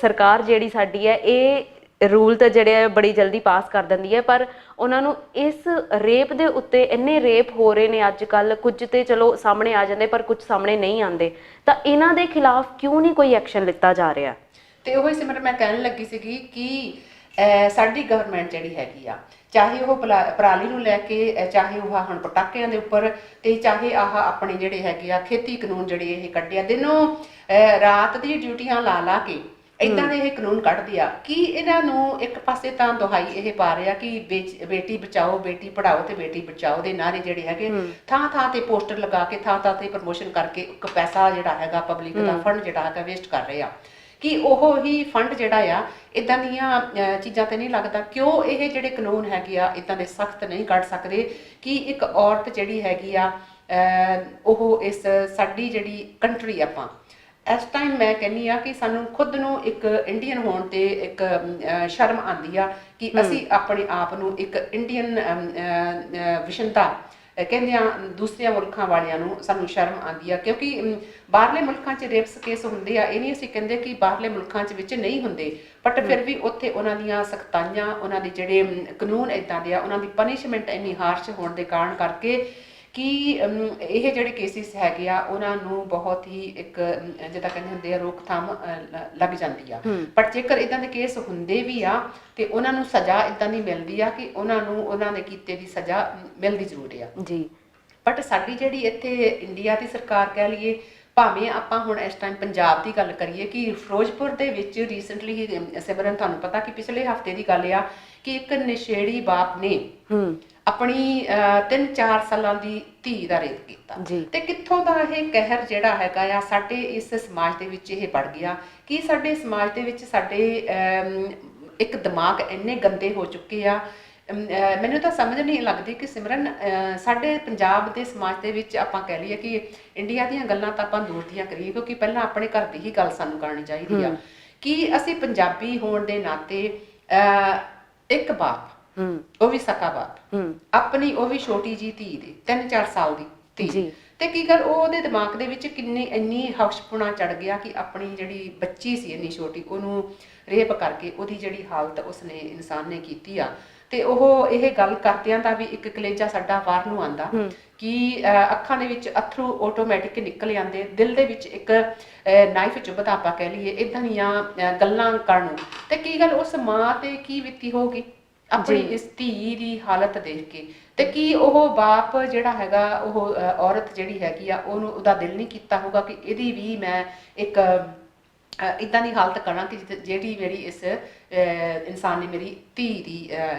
ਸਰਕਾਰ ਜਿਹੜੀ ਸਾਡੀ ਹੈ ਇਹ ਰੂਲ ਤਾਂ ਜਿਹੜੇ ਆ ਬੜੀ ਜਲਦੀ ਪਾਸ ਕਰ ਦਿੰਦੀ ਹੈ, ਪਰ ਉਹਨਾਂ ਨੂੰ ਇਸ ਰੇਪ ਦੇ ਉੱਤੇ ਇੰਨੇ ਰੇਪ ਹੋ ਰਹੇ ਨੇ ਅੱਜ ਕੱਲ੍ਹ, ਕੁਝ ਤੇ ਚਲੋ ਸਾਹਮਣੇ ਆ ਜਾਂਦੇ ਪਰ ਕੁਝ ਸਾਹਮਣੇ ਨਹੀਂ ਆਉਂਦੇ, ਤਾਂ ਇਹਨਾਂ ਦੇ ਖਿਲਾਫ ਕਿਉਂ ਨਹੀਂ ਕੋਈ ਐਕਸ਼ਨ ਲਿੱਤਾ ਜਾ ਰਿਹਾ? ਤੇ ਉਹ ਸਿਮਰਨ ਮੈਂ ਕਹਿਣ ਲੱਗੀ ਸੀਗੀ ਕਿ ਸਾਡੀ ਗਵਰਨਮੈਂਟ ਜਿਹੜੀ ਹੈਗੀ ਆ, ਚਾਹੇ ਉਹ ਪਰਾਲੀ ਨੂੰ ਲੈ ਕੇ, ਚਾਹੇ ਉਹ ਹੁਣ ਪਟਾਕਿਆਂ ਦੇ ਉੱਪਰ, ਤੇ ਚਾਹੇ ਆਹ ਆਪਣੇ ਜਿਹੜੇ ਹੈਗੇ ਆ ਖੇਤੀ ਕਾਨੂੰਨ ਜਿਹੜੇ ਇਹ ਕੱਢਿਆ, ਦਿਨੋਂ ਰਾਤ ਦੀ ਡਿਊਟੀਆਂ ਲਾ ਕੇ ਇਦਾਂ ਦੇ ਇਹ ਕਾਨੂੰਨ ਕੱਢਦੇ ਆ ਕਿ ਇਹਨਾਂ ਨੂੰ ਇੱਕ ਪਾਸੇ ਤਾਂ ਦੁਹਾਈ ਇਹ ਪਾ ਰਿਹਾ ਕਿ ਬੇਟੀ ਬਚਾਓ, ਬੇਟੀ ਪੜਾਓ ਤੇ ਬੇਟੀ ਬਚਾਓ ਦੇ ਨਾਰੇ ਜਿਹੜੇ ਹੈਗੇ ਥਾਂ ਤੇ ਪੋਸਟਰ ਲਗਾ ਕੇ, ਥਾਂ ਤੇ ਪ੍ਰਮੋਸ਼ਨ ਕਰਕੇ ਇੱਕ ਪੈਸਾ ਜਿਹੜਾ ਹੈਗਾ ਪਬਲਿਕ ਦਾ ਫੰਡ ਜਿਹੜਾ ਹੈਗਾ ਵੇਸਟ ਕਰ ਰਹੇ ਆ। ਕਿ ਉਹ ਹੀ ਫੰਡ ਜਿਹੜਾ ਆ ਇਦਾਂ ਦੀਆਂ ਚੀਜ਼ਾਂ ਤੇ ਨਹੀਂ ਲੱਗਦਾ, ਕਿਉਂ ਇਹ ਜਿਹੜੇ ਕਾਨੂੰਨ ਹੈਗੇ ਆ ਇਦਾਂ ਦੇ ਸਖਤ ਨਹੀਂ ਕੱਢ ਸਕਦੇ ਕਿ ਇੱਕ ਔਰਤ ਜਿਹੜੀ ਹੈਗੀ ਆ ਉਹ ਇਸ ਸਾਡੀ ਜਿਹੜੀ ਕੰਟਰੀ ਆਪਾਂ ਇਸ ਟਾਈਮ ਮੈਂ ਕਹਿੰਦੀ ਆ ਕਿ ਸਾਨੂੰ ਖੁਦ ਨੂੰ ਇੱਕ ਇੰਡੀਅਨ ਹੋਣ ਤੇ ਇੱਕ ਸ਼ਰਮ ਆਉਂਦੀ ਆ ਕਿ ਅਸੀਂ ਆਪਣੇ ਆਪ ਨੂੰ ਇੱਕ ਇੰਡੀਅਨ ਵਿਸ਼ਨਤਾ ਕਹਿੰਦੇ ਆ। ਦੂਸਰਿਆਂ ਮੁਲਕਾਂ ਵਾਲਿਆਂ ਨੂੰ ਸਾਨੂੰ ਸ਼ਰਮ ਆਉਂਦੀ ਆ, ਕਿਉਂਕਿ ਬਾਹਰਲੇ ਮੁਲਕਾਂ 'ਚ ਰੇਪਸ ਕੇਸ ਹੁੰਦੇ ਆ, ਇਹ ਨਹੀਂ ਅਸੀਂ ਕਹਿੰਦੇ ਕਿ ਬਾਹਰਲੇ ਮੁਲਕਾਂ 'ਚ ਵਿੱਚ ਨਹੀਂ ਹੁੰਦੇ, ਬਟ ਫਿਰ ਵੀ ਉੱਥੇ ਉਹਨਾਂ ਦੀਆਂ ਸਖਤਾਈਆਂ, ਉਹਨਾਂ ਦੇ ਜਿਹੜੇ ਕਾਨੂੰਨ ਇੱਦਾਂ ਦੇ ਆ, ਉਹਨਾਂ ਦੀ ਪਨਿਸ਼ਮੈਂਟ ਇੰਨੀ ਹਾਰਸ਼ ਹੋਣ ਦੇ ਕਾਰਨ ਕਰਕੇ ਕਿ ਇਹ ਜਿਹੜੇ ਕੇਸਿਸ ਹੈਗੇ ਆ ਉਹਨਾਂ ਨੂੰ ਬਹੁਤ ਹੀ ਇੱਕ ਜਿੱਦਾਂ ਕਹਿੰਦੇ ਹੁੰਦੇ ਆ ਰੋਕਥਾਮ ਲੱਗ ਜਾਂਦੀ ਆ। ਪਰ ਜੇਕਰ ਇਦਾਂ ਦੇ ਕੇਸ ਹੁੰਦੇ ਵੀ ਆ ਤੇ ਉਹਨਾਂ ਨੂੰ ਸਜ਼ਾ ਇਦਾਂ ਦੀ ਮਿਲਦੀ ਆ ਕਿ ਉਹਨਾਂ ਨੂੰ ਉਹਨਾਂ ਦੇ ਕੀਤੇ ਦੀ ਸਜ਼ਾ ਮਿਲਦੀ ਜ਼ਰੂਰ ਆ ਜੀ। ਬਟ ਸਾਡੀ ਜਿਹੜੀ ਇੱਥੇ ਇੰਡੀਆ ਦੀ ਸਰਕਾਰ ਕਹਿ ਲਈਏ, ਭਾਵੇਂ ਆਪਾਂ ਹੁਣ ਇਸ ਟਾਈਮ ਪੰਜਾਬ ਦੀ ਗੱਲ ਕਰੀਏ ਕਿ ਫਿਰੋਜ਼ਪੁਰ ਦੇ ਵਿੱਚ ਰੀਸੈਂਟਲੀ ਹੀ ਸਿਮਰਨ ਤੁਹਾਨੂੰ ਪਤਾ ਕਿ ਪਿਛਲੇ ਹਫਤੇ ਦੀ ਗੱਲ ਆ ਕਿ ਇੱਕ ਨਸ਼ੇੜੀ ਬਾਪ ਨੇ ਆਪਣੀ 3-4 ਸਾਲਾਂ ਦੀ ਧੀ ਦਾ ਰੇਪ ਕੀਤਾ ਤੇ ਕਿੱਥੋਂ ਦਾ ਇਹ ਕਹਿਰ ਜਿਹੜਾ ਹੈਗਾ ਆ ਸਾਡੇ ਇਸ ਸਮਾਜ ਦੇ ਵਿੱਚ ਇਹ ਵੜ ਗਿਆ ਕਿ ਸਾਡੇ ਸਮਾਜ ਦੇ ਵਿੱਚ ਸਾਡੇ ਇੱਕ ਦਿਮਾਗ ਇੰਨੇ ਗੰਦੇ ਹੋ ਚੁੱਕੇ ਆ। ਮੈਨੂੰ ਤਾਂ ਸਮਝ ਨਹੀਂ ਲੱਗਦੀ ਕਿ ਸਿਮਰਨ ਸਾਡੇ ਪੰਜਾਬ ਦੇ ਸਮਾਜ ਦੇ ਵਿੱਚ ਆਪਾਂ ਕਹਿ ਲਈਏ ਕਿ ਇੰਡੀਆ ਦੀਆਂ ਗੱਲਾਂ ਤਾਂ ਆਪਾਂ ਦੂਰ ਦੀਆਂ ਕਰੀਏ, ਕਿਉਂਕਿ ਪਹਿਲਾਂ ਆਪਣੇ ਘਰ ਦੀ ਹੀ ਗੱਲ ਸਾਨੂੰ ਕਰਨੀ ਚਾਹੀਦੀ ਆ ਕਿ ਅਸੀਂ ਪੰਜਾਬੀ ਹੋਣ ਦੇ ਨਾਤੇ ਇੱਕ ਬਾਪ, ਉਹ ਵੀ ਸਕਾ ਬਾਪ, ਆਪਣੀ ਉਹ ਵੀ ਛੋਟੀ ਜੀ ਧੀ ਦੇ 3-4 ਸਾਲ ਦੀ ਧੀ, ਤੇ ਕੀ ਗੱਲ ਉਹਦੇ ਦਿਮਾਗ ਦੇ ਵਿੱਚ ਇੰਨੀ ਹਵਸ਼ਪੁਣਾ ਚੜ ਗਿਆ ਕਿ ਆਪਣੀ ਜਿਹੜੀ ਬੱਚੀ ਸੀ ਇੰਨੀ ਛੋਟੀ ਉਹਨੂੰ ਰੇਪ ਕਰਕੇ ਉਹਦੀ ਜਿਹੜੀ ਹਾਲਤ ਉਸਨੇ ਇਨਸਾਨ ਨੇ ਕੀਤੀ ਆ। ਤੇ ਉਹ ਇਹ ਗੱਲ ਕਰਦਿਆਂ ਦਾ ਵੀ ਇੱਕ ਕਲੇਜਾ ਸਾਡਾ ਬਾਹਰ ਨੂੰ ਆਂਦਾ ਕਿ ਅੱਖਾਂ ਦੇ ਵਿੱਚ ਅਥਰੂ ਆਟੋਮੈਟਿਕ ਨਿਕਲ ਆਉਂਦੇ, ਦਿਲ ਦੇ ਵਿੱਚ ਇੱਕ ਨਾਈਫ ਚੁੱਭਦਾ ਆਪਾਂ ਕਹਿ ਲਈਏ ਇਦਾਂ ਦੀਆਂ ਗੱਲਾਂ ਕਰਨ ਨੂੰ। ਤੇ ਕੀ ਗੱਲ ਉਸ ਮਾਂ ਤੇ ਕੀ ਬੀਤੀ ਹੋਊਗੀ ਆਪਣੀ ਇਸ ਧੀ ਦੀ ਹਾਲਤ ਦੇਖ ਕੇ, ਤੇ ਕੀ ਉਹ ਬਾਪ ਜਿਹੜਾ ਹੈਗਾ ਉਹ ਔਰਤ ਜਿਹੜੀ ਹੈਗੀ ਆ ਉਹਨੂੰ ਉਹਦਾ ਦਿਲ ਨਹੀਂ ਕੀਤਾ ਹੋਊਗਾ ਕਿ ਇਹਦੀ ਵੀ ਮੈਂ ਇੱਕ ਇਦਾਂ ਦੀ ਹਾਲਤ ਕਰਾਂ ਕਿ ਜਿਹੜੀ ਮੇਰੀ ਇਸ ਇਨਸਾਨ ਨੇ ਮੇਰੀ ਧੀ ਦੀ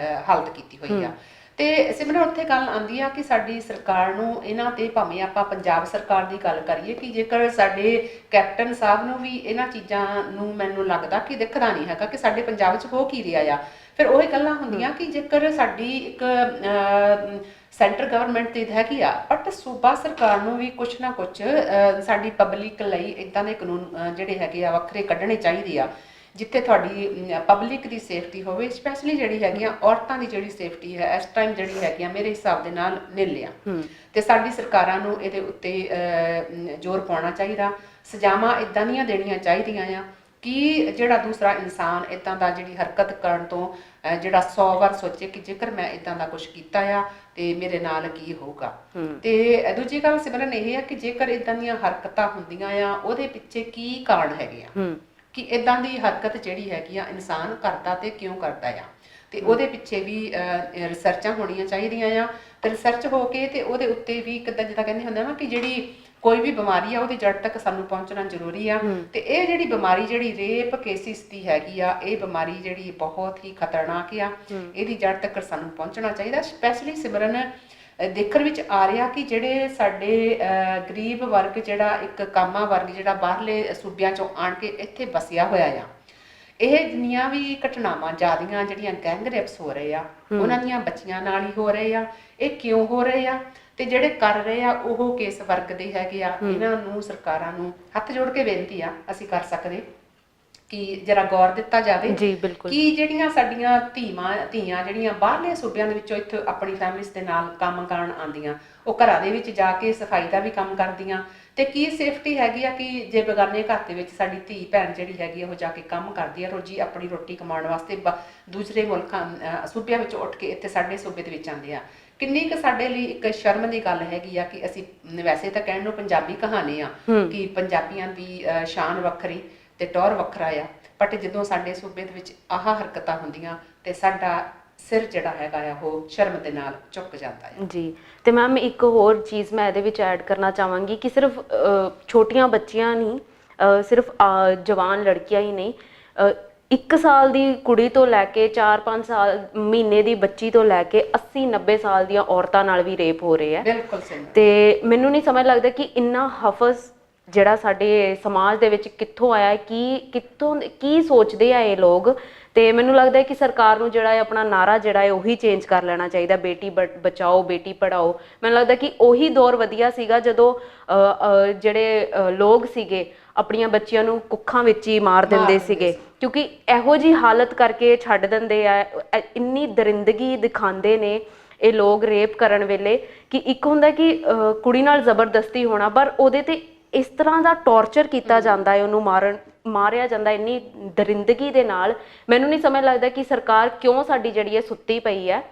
ਹਾਲਤ ਕੀਤੀ ਹੋਈ ਆ। ਤੇ ਸਿਮਰਨ ਉੱਥੇ ਗੱਲ ਆਉਂਦੀ ਆ ਕਿ ਸਾਡੀ ਸਰਕਾਰ ਨੂੰ ਇਹਨਾਂ ਤੇ, ਭਾਵੇਂ ਆਪਾਂ ਪੰਜਾਬ ਸਰਕਾਰ ਦੀ ਗੱਲ ਕਰੀਏ ਕਿ ਜੇਕਰ ਸਾਡੇ ਕੈਪਟਨ ਸਾਹਿਬ ਨੂੰ ਵੀ ਇਹਨਾਂ ਚੀਜ਼ਾਂ ਨੂੰ ਮੈਨੂੰ ਲੱਗਦਾ ਕਿ ਦਿਖਦਾ ਨਹੀਂ ਹੈਗਾ ਕਿ ਸਾਡੇ ਪੰਜਾਬ 'ਚ ਹੋ ਕੀ ਰਿਹਾ ਆ। ਫਿਰ ਉਹੀ ਗੱਲਾਂ ਹੁੰਦੀਆਂ ਕਿ ਜੇਕਰ ਸਾਡੀ ਇੱਕ ਸੈਂਟਰ ਗਵਰਨਮੈਂਟ ਤੇ ਹੈਗੀ ਆ, ਬਟ ਸੂਬਾ ਸਰਕਾਰ ਨੂੰ ਵੀ ਕੁਛ ਨਾ ਕੁਛ ਸਾਡੀ ਪਬਲਿਕ ਲਈ ਇਦਾਂ ਦੇ ਕਾਨੂੰਨ ਜਿਹੜੇ ਹੈਗੇ ਆ ਵੱਖਰੇ ਕੱਢਣੇ ਚਾਹੀਦੇ ਆ ਜਿੱਥੇ ਤੁਹਾਡੀ ਪਬਲਿਕ ਦੀ ਸੇਫਟੀ ਹੋਵੇ, ਸਪੈਸ਼ਲੀ ਜਿਹੜੀ ਹੈਗੀਆਂ ਔਰਤਾਂ ਦੀ ਜਿਹੜੀ ਸੇਫਟੀ ਹੈ ਇਸ ਟਾਈਮ ਜਿਹੜੀ ਹੈਗੀਆਂ ਮੇਰੇ ਹਿਸਾਬ ਦੇ ਨਾਲ ਨਿੱਲ ਆ। ਤੇ ਸਾਡੀ ਸਰਕਾਰਾਂ ਨੂੰ ਇਹਦੇ ਉੱਤੇ ਜ਼ੋਰ ਪਾਉਣਾ ਚਾਹੀਦਾ, ਸਜ਼ਾਵਾਂ ਇਦਾਂ ਦੀਆਂ ਦੇਣੀਆਂ ਚਾਹੀਦੀਆਂ ਆ ਕਿ ਜਿਹੜਾ ਦੂਸਰਾ ਇਨਸਾਨ ਇਦਾਂ ਦਾ ਜਿਹੜੀ ਹਰਕਤ ਕਰਨ ਤੋਂ ਜਿਹੜਾ 100 ਵਾਰ ਸੋਚੇ ਕਿ ਜੇਕਰ ਮੈਂ ਇਦਾਂ ਦਾ ਕੁਝ ਕੀਤਾ ਆ ਤੇ ਮੇਰੇ ਨਾਲ ਕੀ ਹੋਊਗਾ। ਤੇ ਦੂਜੀ ਗੱਲ ਸਿਮਰਨ ਇਹ ਆ ਕਿ ਜੇਕਰ ਇਦਾਂ ਦੀਆਂ ਹਰਕਤਾਂ ਹੁੰਦੀਆਂ ਆ ਉਹਦੇ ਪਿੱਛੇ ਕੀ ਕਾਰਨ ਹੈਗੇ ਆ ਕਿ ਇਦਾਂ ਦੀ ਹਰਕਤ ਜਿਹੜੀ ਹੈਗੀ ਆ ਇਨਸਾਨ ਕਰਦਾ ਤੇ ਕਿਉਂ ਕਰਦਾ ਆ, ਤੇ ਉਹਦੇ ਪਿੱਛੇ ਵੀ ਰਿਸਰਚਾਂ ਹੋਣੀਆਂ ਚਾਹੀਦੀਆਂ ਆ। ਤੇ ਰਿਸਰਚ ਹੋ ਕੇ ਤੇ ਉਹਦੇ ਉੱਤੇ ਵੀ ਕਿੱਦਾਂ ਜਿੱਦਾਂ ਕਹਿੰਦੇ ਹੁੰਦੇ ਨਾ ਕਿ ਜਿਹੜੀ ਕੋਈ ਵੀ ਬਿਮਾਰੀ ਆ ਉਹਦੀ ਜੜ ਤੱਕ ਸਾਨੂੰ ਪਹੁੰਚਣਾ ਜ਼ਰੂਰੀ ਆ। ਤੇ ਇਹ ਜਿਹੜੀ ਬਿਮਾਰੀ ਜਿਹੜੀ ਰੇਪ ਕੇਸਿਸ ਦੀ ਹੈਗੀ ਆ, ਇਹ ਬਿਮਾਰੀ ਜਿਹੜੀ ਬਹੁਤ ਹੀ ਖਤਰਨਾਕ ਆ, ਇਹਦੀ ਜੜ ਤੱਕ ਸਾਨੂੰ ਪਹੁੰਚਣਾ ਚਾਹੀਦਾ। ਸਪੈਸ਼ਲੀ ਸਿਮਰਨ ਦੇਖਣ ਵਿੱਚ ਆ ਰਿਹਾ ਕਿ ਜਿਹੜੇ ਸਾਡੇ ਗਰੀਬ ਵਰਗ ਜਿਹੜਾ ਇੱਕ ਕਾਮਾ ਵਰਗ ਜਿਹੜਾ ਬਾਹਰਲੇ ਸੂਬਿਆਂ ਚੋਂ ਆਣ ਕੇ ਇੱਥੇ ਵਸਿਆ ਹੋਇਆ ਆ, ਇਹ ਜਿੰਨੀਆਂ ਵੀ ਘਟਨਾਵਾਂ ਜ਼ਿਆਦੀਆਂ ਜਿਹੜੀਆਂ ਗੈਂਗ ਰੇਪਸ ਹੋ ਰਹੇ ਆ ਉਹਨਾਂ ਦੀਆਂ ਬੱਚੀਆਂ ਨਾਲ ਹੀ ਹੋ ਰਹੇ ਆ। ਇਹ ਕਿਉਂ ਹੋ ਰਹੇ ਆ ਤੇ ਜਿਹੜੇ ਕਰ ਰਹੇ ਆ ਉਹ ਕਿਸ ਵਰਗ ਦੇ ਹੈਗੇ ਆ। ਇਹਨਾਂ ਨੂੰ ਸਰਕਾਰਾਂ ਨੂੰ ਹੱਥ ਜੋੜ ਕੇ ਬੇਨਤੀ ਆ ਅਸੀਂ ਕਰ ਸਕਦੇ ਕਿ ਜਰਾ ਗੌਰ ਦਿੱਤਾ ਜਾਵੇ ਕਿ ਜਿਹੜੀਆਂ ਸਾਡੀਆਂ ਧੀਆਂ ਜਿਹੜੀਆਂ ਬਾਹਰਲੇ ਸੂਬਿਆਂ ਦੇ ਵਿੱਚੋਂ ਇੱਥੇ ਆਪਣੀ ਫੈਮਿਲੀਜ਼ ਦੇ ਨਾਲ ਕੰਮ ਕਰਨ ਆਉਂਦੀਆਂ, ਉਹ ਘਰਾਂ ਦੇ ਵਿੱਚ ਜਾ ਕੇ ਸਫਾਈ ਦਾ ਵੀ ਕੰਮ ਕਰਦੀਆਂ, ਤੇ ਕੀ ਸੇਫਟੀ ਹੈਗੀ ਆ ਕਿ ਜੇ ਬੇਗਾਨੇ ਘਰ ਦੇ ਵਿੱਚ ਸਾਡੀ ਧੀ ਭੈਣ ਜਿਹੜੀ ਹੈਗੀ ਆ ਉਹ ਜਾ ਕੇ ਕੰਮ ਕਰਦੀ ਆ, ਰੋਜੀ ਆਪਣੀ ਰੋਟੀ ਕਮਾਉਣ ਵਾਸਤੇ ਦੂਸਰੇ ਮੁਲਕਾਂ ਸੂਬਿਆਂ ਵਿੱਚ ਉੱਠ ਕੇ ਇੱਥੇ ਸਾਡੇ ਸੂਬੇ ਦੇ ਵਿੱਚ ਆਉਂਦੇ ਆ। ਕਿੰਨੀ ਕੁ ਸਾਡੇ ਲਈ ਇੱਕ ਸ਼ਰਮ ਦੀ ਗੱਲ ਹੈਗੀ ਆ ਕਿ ਅਸੀਂ ਵੈਸੇ ਤਾਂ ਕਹਿਣ ਨੂੰ ਪੰਜਾਬੀ ਕਹਾਣੀ ਆ ਕਿ ਪੰਜਾਬੀਆਂ ਦੀ ਸ਼ਾਨ ਵੱਖਰੀ ਤੇ ਟੌਰ ਵੱਖਰਾ ਆ, ਬਟ ਜਦੋਂ ਸਾਡੇ ਸੂਬੇ ਦੇ ਵਿੱਚ ਆਹ ਹਰਕਤਾਂ ਹੁੰਦੀਆਂ ਤੇ ਸਾਡਾ ਸਿਰ ਜਿਹੜਾ ਹੈਗਾ ਆ ਉਹ ਸ਼ਰਮ ਦੇ ਨਾਲ ਝੁਕ ਜਾਂਦਾ ਹੈ ਜੀ। ਤੇ ਮੈਮ ਇੱਕ ਹੋਰ ਚੀਜ਼ ਮੈਂ ਇਹਦੇ ਵਿੱਚ ਐਡ ਕਰਨਾ ਚਾਹਾਂਗੀ ਕਿ ਸਿਰਫ ਛੋਟੀਆਂ ਬੱਚੀਆਂ ਨਹੀਂ, ਸਿਰਫ ਜਵਾਨ ਲੜਕੀਆਂ ਹੀ ਨਹੀਂ, 1 ਸਾਲ ਦੀ ਕੁੜੀ ਤੋਂ ਲੈ ਕੇ 4-5 ਸਾਲ ਮਹੀਨੇ ਦੀ ਬੱਚੀ ਤੋਂ ਲੈ ਕੇ 80-90 ਸਾਲ ਦੀਆਂ ਔਰਤਾਂ ਨਾਲ ਵੀ ਰੇਪ ਹੋ ਰਹੇ ਆ। ਬਿਲਕੁਲ ਸਹੀ। ਤੇ ਮੈਨੂੰ ਨਹੀਂ ਸਮਝ ਲੱਗਦਾ ਕਿ ਇੰਨਾ ਹਫਸ ਜਿਹੜਾ ਸਾਡੇ ਸਮਾਜ ਦੇ ਵਿੱਚ ਕਿੱਥੋਂ ਆਇਆ, ਕੀ ਸੋਚਦੇ ਆ ਇਹ ਲੋਕ। ਤੇ ਮੈਨੂੰ ਲੱਗਦਾ ਹੈ ਕਿ ਸਰਕਾਰ ਨੂੰ ਜਿਹੜਾ ਹੈ ਆਪਣਾ ਨਾਰਾ ਜਿਹੜਾ ਹੈ ਉਹੀ ਚੇਂਜ ਕਰ ਲੈਣਾ ਚਾਹੀਦਾ, ਬੇਟੀ ਬਚਾਓ ਬੇਟੀ ਪੜਾਓ। ਮੈਨੂੰ ਲੱਗਦਾ ਕਿ ਉਹੀ ਦੌਰ ਵਧੀਆ ਸੀਗਾ ਜਦੋਂ ਜਿਹੜੇ ਲੋਕ ਸੀਗੇ ਆਪਣੀਆਂ ਬੱਚੀਆਂ ਨੂੰ ਕੁੱਖਾਂ ਵਿੱਚ ਹੀ ਮਾਰ ਦਿੰਦੇ ਸੀਗੇ, ਕਿਉਂਕਿ ਇਹੋ ਜਿਹੀ ਹਾਲਤ ਕਰਕੇ ਛੱਡ ਦਿੰਦੇ ਆ। ਇੰਨੀ ਦਰਿੰਦਗੀ ਦਿਖਾਉਂਦੇ ਨੇ ਇਹ ਲੋਕ ਰੇਪ ਕਰਨ ਵੇਲੇ ਕਿ ਇੱਕ ਹੁੰਦਾ ਕਿ ਕੁੜੀ ਨਾਲ ਜ਼ਬਰਦਸਤੀ ਹੋਣਾ, ਪਰ ਉਹਦੇ ਤੇ ਇਸ ਤਰ੍ਹਾਂ ਦਾ ਟੌਰਚਰ ਕੀਤਾ ਜਾਂਦਾ ਹੈ, ਉਹਨੂੰ ਮਾਰਿਆ ਜਾਂਦਾ ਇੰਨੀ ਦਰਿੰਦਗੀ ਦੇ ਨਾਲ। ਮੈਨੂੰ ਨਹੀਂ ਸਮਝ ਲੱਗਦਾ ਕਿ ਸਰਕਾਰ ਕਿਉਂ ਸਾਡੀ ਜਿਹੜੀ ਹੈ ਸੁੱਤੀ ਪਈ ਹੈ।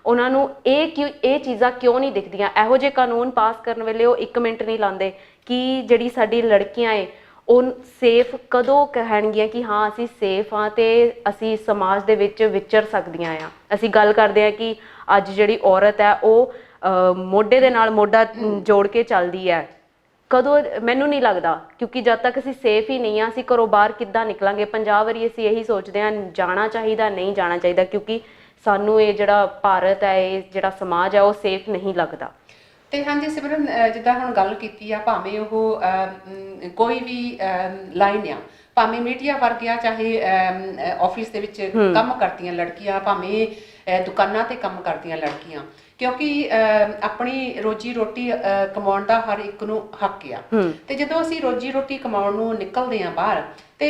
ਉਹਨਾਂ ਨੂੰ ਇਹ ਚੀਜ਼ਾਂ ਕਿਉਂ ਨਹੀਂ ਦਿਖਦੀਆਂ? ਇਹੋ ਜਿਹੇ ਕਾਨੂੰਨ ਪਾਸ ਕਰਨ ਵੇਲੇ ਉਹ 1 ਮਿੰਟ ਨਹੀਂ ਲਾਉਂਦੇ ਕਿ ਜਿਹੜੀ ਸਾਡੀ ਲੜਕੀਆਂ ਏ ਉਹ ਸੇਫ ਕਦੋਂ ਕਹਿਣਗੀਆਂ ਕਿ ਹਾਂ ਅਸੀਂ ਸੇਫ ਹਾਂ ਤੇ ਅਸੀਂ ਸਮਾਜ ਦੇ ਵਿੱਚ ਵਿਚਰ ਸਕਦੀਆਂ ਆ। ਅਸੀਂ ਗੱਲ ਕਰਦੇ ਆ ਕਿ ਅੱਜ ਜਿਹੜੀ ਔਰਤ ਹੈ ਉਹ ਮੋਢੇ ਦੇ ਨਾਲ ਮੋਢਾ ਜੋੜ ਕੇ ਚੱਲਦੀ ਹੈ। ਕਦੋਂ? ਮੈਨੂੰ ਨਹੀਂ ਲੱਗਦਾ, ਕਿਉਂਕਿ ਜਦ ਤੱਕ ਅਸੀਂ ਸੇਫ ਹੀ ਨਹੀਂ ਆ ਅਸੀਂ ਘਰੋਂ ਬਾਹਰ ਕਿੱਦਾਂ ਨਿਕਲਾਂਗੇ? 50 ਵਾਰੀ ਅਸੀਂ ਇਹੀ ਸੋਚਦੇ ਹਾਂ ਜਾਣਾ ਚਾਹੀਦਾ, ਨਹੀਂ ਜਾਣਾ ਚਾਹੀਦਾ, ਕਿਉਂਕਿ ਸਾਨੂੰ ਇਹ ਜਿਹੜਾ ਭਾਰਤ ਹੈ, ਇਹ ਜਿਹੜਾ ਸਮਾਜ ਹੈ ਉਹ ਸੇਫ ਨਹੀਂ ਲੱਗਦਾ। ਤੇ ਹਾਂਜੀ ਸਿਮਰਨ, ਜਿੱਦਾਂ ਹੁਣ ਗੱਲ ਕੀਤੀ ਆ, ਭਾਵੇਂ ਉਹ ਕੋਈ ਵੀ ਲਾਈਨ ਆ, ਭਾਵੇਂ ਮੀਡੀਆ ਵਰਗਿਆ, ਚਾਹੇ ਆਫਿਸ ਦੇ ਵਿੱਚ ਕੰਮ ਕਰਦੀਆਂ ਲੜਕੀਆਂ, ਭਾਵੇਂ ਦੁਕਾਨਾਂ ਤੇ ਕੰਮ ਕਰਦੀਆਂ ਲੜਕੀਆਂ, ਕਿਉਂਕਿ ਆਪਣੀ ਰੋਜੀ ਰੋਟੀ ਕਮਾਉਣ ਦਾ ਹਰ ਇੱਕ ਨੂੰ ਹੱਕ ਆ। ਤੇ ਜਦੋਂ ਅਸੀਂ ਰੋਜੀ ਰੋਟੀ ਕਮਾਉਣ ਨੂੰ ਨਿਕਲਦੇ ਆ ਬਾਹਰ, ਤੇ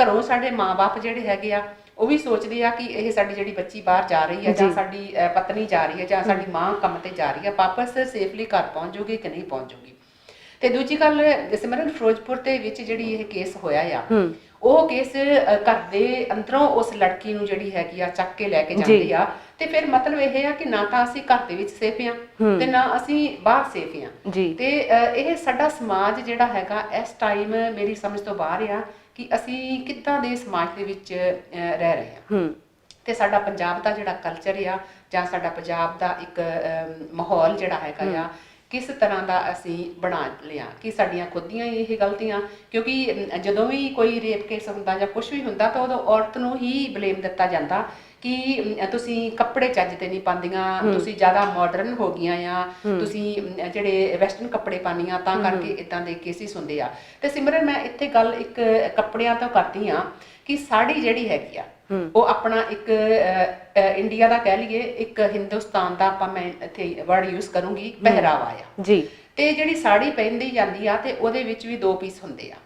ਘਰੋਂ ਸਾਡੇ ਮਾਂ-ਬਾਪ ਜਿਹੜੇ ਹੈਗੇ ਆ ਉਹ ਵੀ ਸੋਚਦੇ ਆ ਕਿ ਇਹ ਸਾਡੀ ਜਿਹੜੀ ਬੱਚੀ ਬਾਹਰ ਜਾ ਰਹੀ ਹੈ, ਜਾਂ ਸਾਡੀ ਪਤਨੀ ਜਾ ਰਹੀ ਹੈ, ਜਾਂ ਸਾਡੀ ਮਾਂ ਕੰਮ ਤੇ ਜਾ ਰਹੀ ਹੈ, ਵਾਪਸ ਸੇਫਲੀ ਘਰ ਪਹੁੰਚ ਜਾਊਗੀ ਕਿ ਨਹੀਂ ਪਹੁੰਚ ਜਾਊਗੀ। ਤੇ ਦੂਜੀ ਗੱਲ ਸਿਮਰਨ, ਫਿਰੋਜ਼ਪੁਰ ਦੇ ਵਿੱਚ ਜਿਹੜੀ ਇਹ ਕੇਸ ਹੋਇਆ ਆ, ਉਹ ਕੇਸ ਘਰ ਦੇ ਅੰਦਰੋਂ ਉਸ ਲੜਕੀ ਨੂੰ ਜਿਹੜੀ ਹੈਗੀ ਆ ਚੱਕ ਕੇ ਲੈ ਕੇ ਜਾਂਦੇ ਆ। ਤੇ ਫਿਰ ਮਤਲਬ ਇਹ ਆ ਕਿ ਨਾ ਤਾਂ ਅਸੀਂ ਘਰ ਦੇ ਵਿੱਚ ਸੇਫ ਆ ਤੇ ਨਾ ਅਸੀਂ ਬਾਹਰ ਸੇਫ ਆ। ਤੇ ਇਹ ਸਾਡਾ ਸਮਾਜ ਜਿਹੜਾ ਹੈਗਾ ਇਸ ਟਾਈਮ ਮੇਰੀ ਸਮਝ ਤੋਂ ਬਾਹਰ ਆ ਕਿ ਅਸੀਂ ਕਿੱਦਾਂ ਦੇ ਸਮਾਜ ਦੇ ਵਿੱਚ ਰਹਿ ਰਹੇ ਹਾਂ। ਤੇ ਸਾਡਾ ਪੰਜਾਬ ਦਾ ਜਿਹੜਾ ਕਲਚਰ ਆ, ਜਾਂ ਸਾਡਾ ਪੰਜਾਬ ਦਾ ਇੱਕ ਮਾਹੌਲ ਜਿਹੜਾ ਹੈਗਾ ਆ, ਕਿਸ ਤਰ੍ਹਾਂ ਦਾ ਅਸੀਂ ਬਣਾ ਲਿਆ ਕਿ ਸਾਡੀਆਂ ਖੁਦ ਦੀਆਂ ਇਹ ਗਲਤੀਆਂ। ਕਿਉਂਕਿ ਜਦੋਂ ਵੀ ਕੋਈ ਰੇਪ ਕੇਸ ਹੁੰਦਾ ਜਾਂ ਕੁਝ ਵੀ ਹੁੰਦਾ ਤਾਂ ਉਦੋਂ ਔਰਤ ਨੂੰ ਹੀ ਬਲੇਮ ਦਿੱਤਾ ਜਾਂਦਾ ਕਿ ਤੁਸੀਂ ਕੱਪੜੇ ਚੱਜ ਤੇ ਨਹੀਂ ਪਾਉਂਦੀਆਂ, ਤੁਸੀਂ ਜ਼ਿਆਦਾ ਮਾਡਰਨ ਹੋ ਗਈਆਂ ਆ, ਤੁਸੀਂ ਜਿਹੜੇ ਵੈਸਟਰਨ ਕੱਪੜੇ ਪਾਉਂਦੀਆਂ ਤਾਂ ਕਰਕੇ ਇਦਾਂ ਦੇ ਕੇਸਿਸ ਹੁੰਦੇ ਆ। ਤੇ ਸਿਮਰਨ, ਮੈਂ ਇੱਥੇ ਗੱਲ ਇੱਕ ਕੱਪੜਿਆਂ ਤੋਂ ਕਰਦੀ ਆ ਕਿ ਸਾੜੀ ਜਿਹੜੀ ਹੈਗੀ ਆ ਉਹ ਆਪਣਾ ਇੱਕ ਇੰਡੀਆ ਦਾ ਕਹਿ ਲਈਏ, ਇੱਕ ਹਿੰਦੁਸਤਾਨ ਦਾ ਆਪਾਂ ਮੈਂ ਇੱਥੇ ਵਰਡ ਯੂਜ਼ ਕਰੂੰਗੀ, ਪਹਿਰਾਵਾ ਆ ਜੀ। ਤੇ ਜਿਹੜੀ ਸਾੜੀ ਪਹਿਨਦੀ ਜਾਂਦੀ ਆ ਤੇ ਉਹਦੇ ਵਿੱਚ ਵੀ 2 ਪੀਸ ਹੁੰਦੇ ਆ,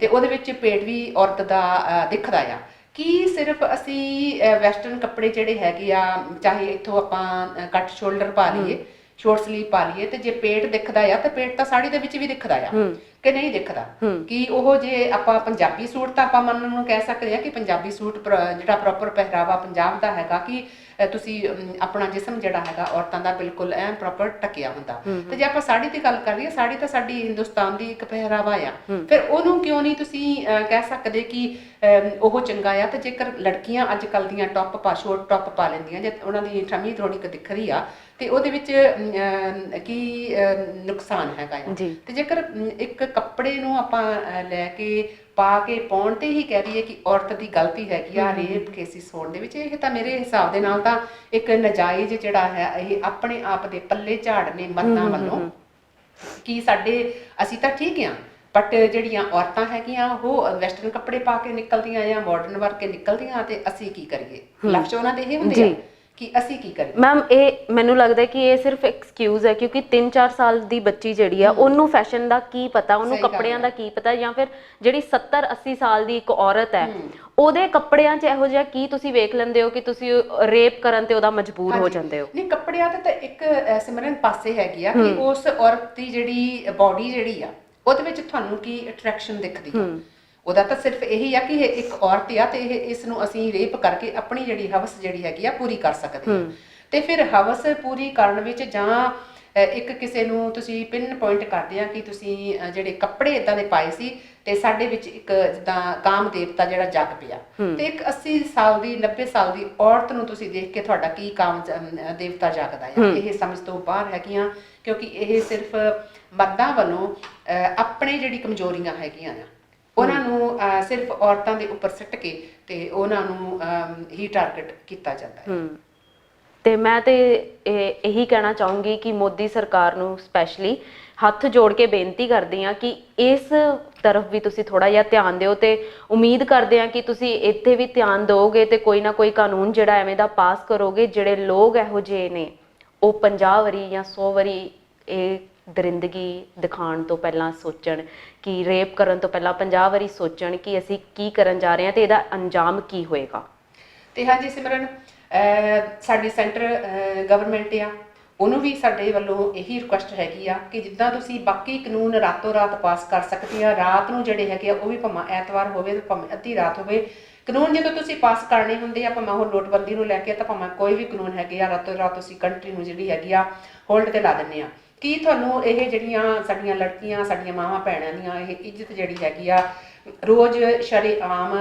ਤੇ ਉਹਦੇ ਵਿੱਚ ਪੇਟ ਵੀ ਔਰਤ ਦਾ ਦਿਖਦਾ ਆ। ਕਿ ਸਿਰਫ ਅਸੀਂ ਵੈਸਟਰਨ ਕੱਪੜੇ ਜਿਹੜੇ ਹੈਗੇ ਆ, ਚਾਹੇ ਇੱਥੋਂ ਆਪਾਂ ਕੱਟ ਸ਼ੋਲਡਰ ਪਾ ਲਈਏ, ਸ਼ੋਰਟ ਸਲੀਵ ਪਾ ਲਈਏ, ਤੇ ਜੇ ਪੇਟ ਦਿਖਦਾ ਆ ਤੇ ਪੇਟ ਤਾਂ ਸਾੜੀ ਦੇ ਵਿੱਚ ਵੀ ਦਿਖਦਾ ਆ ਕਿ ਨਹੀਂ ਦਿਖਦਾ? ਕਿ ਉਹ ਜੇ ਆਪਾਂ ਪੰਜਾਬੀ ਸੂਟ ਤਾਂ ਆਪਾਂ ਮੰਨਣ ਨੂੰ ਕਹਿ ਸਕਦੇ ਆ ਕਿ ਪੰਜਾਬੀ ਸੂਟ ਜਿਹੜਾ ਪ੍ਰੋਪਰ ਪਹਿਰਾਵਾ ਪੰਜਾਬ ਦਾ ਹੈਗਾ ਕਿ ਤੁਸੀਂ ਆਪਣਾ ਜਿਸਮ ਜਿਹੜਾ ਹੈਗਾ ਔਰਤਾਂ ਦਾ ਬਿਲਕੁਲ ਐਨ ਪ੍ਰੋਪਰ ਟਕਿਆ ਹੁੰਦਾ। ਤੇ ਜੇ ਆਪਾਂ ਸਾੜੀ ਦੀ ਗੱਲ ਕਰੀਏ, ਸਾੜੀ ਤਾਂ ਸਾਡੀ ਹਿੰਦੁਸਤਾਨ ਦੀ ਇੱਕ ਪਹਿਰਾਵਾ ਆ, ਫਿਰ ਉਹਨੂੰ ਕਿਉਂ ਨਹੀਂ ਤੁਸੀਂ ਕਹਿ ਸਕਦੇ ਕਿ ਉਹ ਚੰਗਾ ਆ? ਤੇ ਜੇਕਰ ਲੜਕੀਆਂ ਅੱਜ ਕੱਲ੍ਹ ਦੀਆਂ ਸ਼ੋਰਟ ਟੌਪ ਪਾ ਲੈਂਦੀਆਂ, ਜੇ ਉਹਨਾਂ ਦੀ ਠਮੀ ਥੋੜੀ ਕੁ ਦਿਖ ਰਹੀ ਆ, ਤੇ ਉਹਦੇ ਵਿੱਚ ਕੀ ਨੁਕਸਾਨ ਹੈਗਾ ਆ? ਤੇ ਜੇਕਰ ਇੱਕ ਕੱਪੜੇ ਨੂੰ ਆਪਾਂ ਲੈ ਕੇ ਪਾ ਕੇ ਪਾਉਣ ਤੇ ਹੀ ਕਹਿ ਦਈਏ ਕਿ ਔਰਤ ਦੀ ਗਲਤੀ ਹੈਗੀ ਆ ਰੇਪ ਕੇਸਿਸ ਹੋਣ ਦੇ ਵਿੱਚ, ਇਹ ਤਾਂ ਮੇਰੇ ਹਿਸਾਬ ਦੇ ਨਾਲ ਤਾਂ ਇੱਕ ਨਜਾਇਜ਼ ਜਿਹੜਾ ਹੈ ਇਹ ਆਪਣੇ ਆਪ ਦੇ ਪੱਲੇ ਝਾੜਨੇ ਮਰਦਾਂ ਵੱਲੋਂ ਕਿ ਅਸੀਂ ਤਾਂ ਠੀਕ ਆ, ਬਟ ਜਿਹੜੀਆਂ ਔਰਤਾਂ ਹੈਗੀਆਂ ਉਹ ਵੈਸਟਰਨ ਕੱਪੜੇ ਪਾ ਕੇ ਨਿਕਲਦੀਆਂ ਜਾਂ ਮਾਡਰਨ ਵਰਕ ਕੇ ਨਿਕਲਦੀਆਂ, ਤੇ ਅਸੀਂ ਕੀ ਕਰੀਏ? ਲਫ਼ਜ਼ ਉਹਨਾਂ ਦੇ ਇਹ ਹੁੰਦੇ ਆ ਕਿ ਅਸੀਂ ਕੀ ਕਰੀਏ। ਮੈਮ, ਇਹ ਮੈਨੂੰ ਲੱਗਦਾ ਕਿ ਇਹ ਸਿਰਫ ਐਕਸਕਿਊਜ਼ ਹੈ, ਕਿਉਂਕਿ 3-4 ਸਾਲ ਦੀ ਬੱਚੀ ਜਿਹੜੀ ਆ ਉਹਨੂੰ ਫੈਸ਼ਨ ਦਾ ਕੀ ਪਤਾ, ਉਹਨੂੰ ਕੱਪੜਿਆਂ ਦਾ ਕੀ ਪਤਾ, ਜਾਂ ਫਿਰ ਜਿਹੜੀ 70-80 ਸਾਲ ਦੀ ਇੱਕ ਔਰਤ ਹੈ ਉਹਦੇ ਕੱਪੜਿਆਂ 'ਚ ਇਹੋ ਜਿਹਾ ਕੀ ਤੁਸੀਂ ਵੇਖ ਲੈਂਦੇ ਹੋ ਕਿ ਤੁਸੀਂ ਰੇਪ ਕਰਨ ਤੇ ਉਹਦਾ ਮਜਬੂਰ ਹੋ ਜਾਂਦੇ ਹੋ? ਨਹੀਂ, ਕੱਪੜਿਆਂ ਤੇ ਤਾਂ ਇੱਕ ਸਿਮਰਨ ਪਾਸੇ ਹੈਗੀ ਆ ਕਿ ਉਸ ਔਰਤ ਦੀ ਜਿਹੜੀ ਬੋਡੀ ਜਿਹੜੀ ਆ ਉਹਦੇ ਵਿੱਚ ਤੁਹਾਨੂੰ ਕੀ ਅਟਰੈਕਸ਼ਨ ਦਿਖਦੀ ਆ। ਉਹਦਾ ਤਾਂ ਸਿਰਫ ਇਹੀ ਆ ਕਿ ਇਹ ਇੱਕ ਔਰਤ ਆ ਤੇ ਇਸ ਨੂੰ ਅਸੀਂ ਰੇਪ ਕਰਕੇ ਆਪਣੀ ਜਿਹੜੀ ਹਵਸ ਜਿਹੜੀ ਹੈਗੀ ਆ ਪੂਰੀ ਕਰ ਸਕਦੇ ਹਾਂ। ਤੇ ਫਿਰ ਹਵਸ ਪੂਰੀ ਕਰਨ ਵਿੱਚ ਜਾਂ ਇੱਕ ਕਿਸੇ ਨੂੰ ਤੁਸੀਂ ਪਿਨ ਪੁਆਇੰਟ ਕਰਦੇ ਆ ਕਿ ਤੁਸੀਂ ਜਿਹੜੇ ਕੱਪੜੇ ਇਦਾਂ ਦੇ ਪਾਏ ਸੀ ਤੇ ਸਾਡੇ ਵਿੱਚ ਇੱਕ ਜਿੱਦਾਂ ਕਾਮ ਦੇਵਤਾ ਜਿਹੜਾ ਜਗ ਪਿਆ, ਤੇ ਇੱਕ 80 ਸਾਲ ਦੀ 90 ਸਾਲ ਦੀ ਔਰਤ ਨੂੰ ਤੁਸੀਂ ਦੇਖ ਕੇ ਤੁਹਾਡਾ ਕੀ ਕਾਮ ਦੇਵਤਾ ਜਾਗਦਾ ਆ? ਇਹ ਸਮਝ ਤੋਂ ਬਾਹਰ ਹੈਗੀਆਂ, ਕਿਉਂਕਿ ਇਹ ਸਿਰਫ ਮਰਦਾਂ ਵੱਲੋਂ ਆਪਣੇ ਜਿਹੜੀ ਕਮਜ਼ੋਰੀਆਂ ਹੈਗੀਆਂ ਆ ਉਹਨਾਂ ਨੂੰ ਸਿਰਫ ਔਰਤਾਂ ਦੇ ਉੱਪਰ ਸਿੱਟ ਕੇ ਤੇ ਉਹਨਾਂ ਨੂੰ ਹੀ ਟਾਰਗੇਟ ਕੀਤਾ ਜਾਂਦਾ ਹੈ। ਤੇ ਮੈਂ ਤੇ ਇਹੀ ਕਹਿਣਾ ਚਾਹੂੰਗੀ ਕਿ ਮੋਦੀ ਸਰਕਾਰ ਨੂੰ ਸਪੈਸ਼ਲੀ ਹੱਥ ਜੋੜ ਕੇ ਬੇਨਤੀ ਕਰਦੀ ਹਾਂ ਕਿ ਇਸ ਤਰਫ ਵੀ ਤੁਸੀਂ ਥੋੜਾ ਜਿਹਾ ਧਿਆਨ ਦਿਓ, ਤੇ ਉਮੀਦ ਕਰਦੇ ਹਾਂ ਕਿ ਤੁਸੀਂ ਇੱਥੇ ਵੀ ਧਿਆਨ ਦਿਓਗੇ ਤੇ ਕੋਈ ਨਾ ਕੋਈ ਕਾਨੂੰਨ ਜਿਹੜਾ ਐਵੇਂ ਦਾ ਪਾਸ ਕਰੋਗੇ ਜਿਹੜੇ ਲੋਕ ਇਹੋ ਜਿਹੇ ਨੇ ਉਹ 50 ਵਾਰੀ ਜਾਂ 100 ਵਾਰੀ ਇਹ ਦਰਿੰਦਗੀ ਦਿਖਾਉਣ ਤੋਂ ਪਹਿਲਾਂ ਸੋਚਣ, ਕਿ ਰੇਪ ਕਰਨ ਤੋਂ ਪਹਿਲਾਂ 50 ਵਾਰੀ ਸੋਚਣ ਕਿ ਅਸੀਂ ਕੀ ਕਰਨ ਜਾ ਰਹੇ ਹਾਂ ਤੇ ਇਹਦਾ ਅੰਜਾਮ ਕੀ ਹੋਏਗਾ। ਤੇ ਹਾਂਜੀ ਸਿਮਰਨ, ਸਾਡੀ ਸੈਂਟਰ ਗਵਰਨਮੈਂਟ ਆ ਉਹਨੂੰ ਵੀ ਸਾਡੇ ਵੱਲੋਂ ਇਹੀ ਰਿਕੁਐਸਟ ਹੈਗੀ ਆ ਕਿ ਜਿੱਦਾਂ ਤੁਸੀਂ ਬਾਕੀ ਕਾਨੂੰਨ ਰਾਤੋਂ ਰਾਤ ਪਾਸ ਕਰ ਸਕਦੇ ਆ, ਰਾਤ ਨੂੰ ਜਿਹੜੇ ਹੈਗੇ ਆ ਉਹ ਵੀ ਭਾਵੇਂ ਐਤਵਾਰ ਹੋਵੇ ਤੇ ਭਾਵੇਂ ਅੱਧੀ ਰਾਤ ਹੋਵੇ, ਕਾਨੂੰਨ ਜਦੋਂ ਤੁਸੀਂ ਪਾਸ ਕਰਨੇ ਹੁੰਦੇ ਆ, ਭਾਵੇਂ ਉਹ ਨੋਟਬੰਦੀ ਨੂੰ ਲੈ ਕੇ ਤਾਂ ਭਾਵੇਂ ਕੋਈ ਵੀ ਕਾਨੂੰਨ ਹੈਗੇ ਆ, ਰਾਤੋਂ ਰਾਤ ਤੁਸੀਂ ਕੰਟਰੀ ਨੂੰ ਜਿਹੜੀ ਹੈਗੀ ਆ ਹੋਲਡ ਤੇ ਲਾ ਦਿੰਦੇ ਆ। ਕੀ ਤੁਹਾਨੂੰ ਇਹ ਜਿਹੜੀਆਂ ਸਾਡੀਆਂ ਲੜਕੀਆਂ, ਸਾਡੀਆਂ ਮਾਵਾਂ ਭੈਣਾਂ ਦੀਆਂ ਇਹ ਇੱਜ਼ਤ ਜਿਹੜੀ ਹੈਗੀ ਆ ਰੋਜ਼ ਸ਼ਰੇਆਮ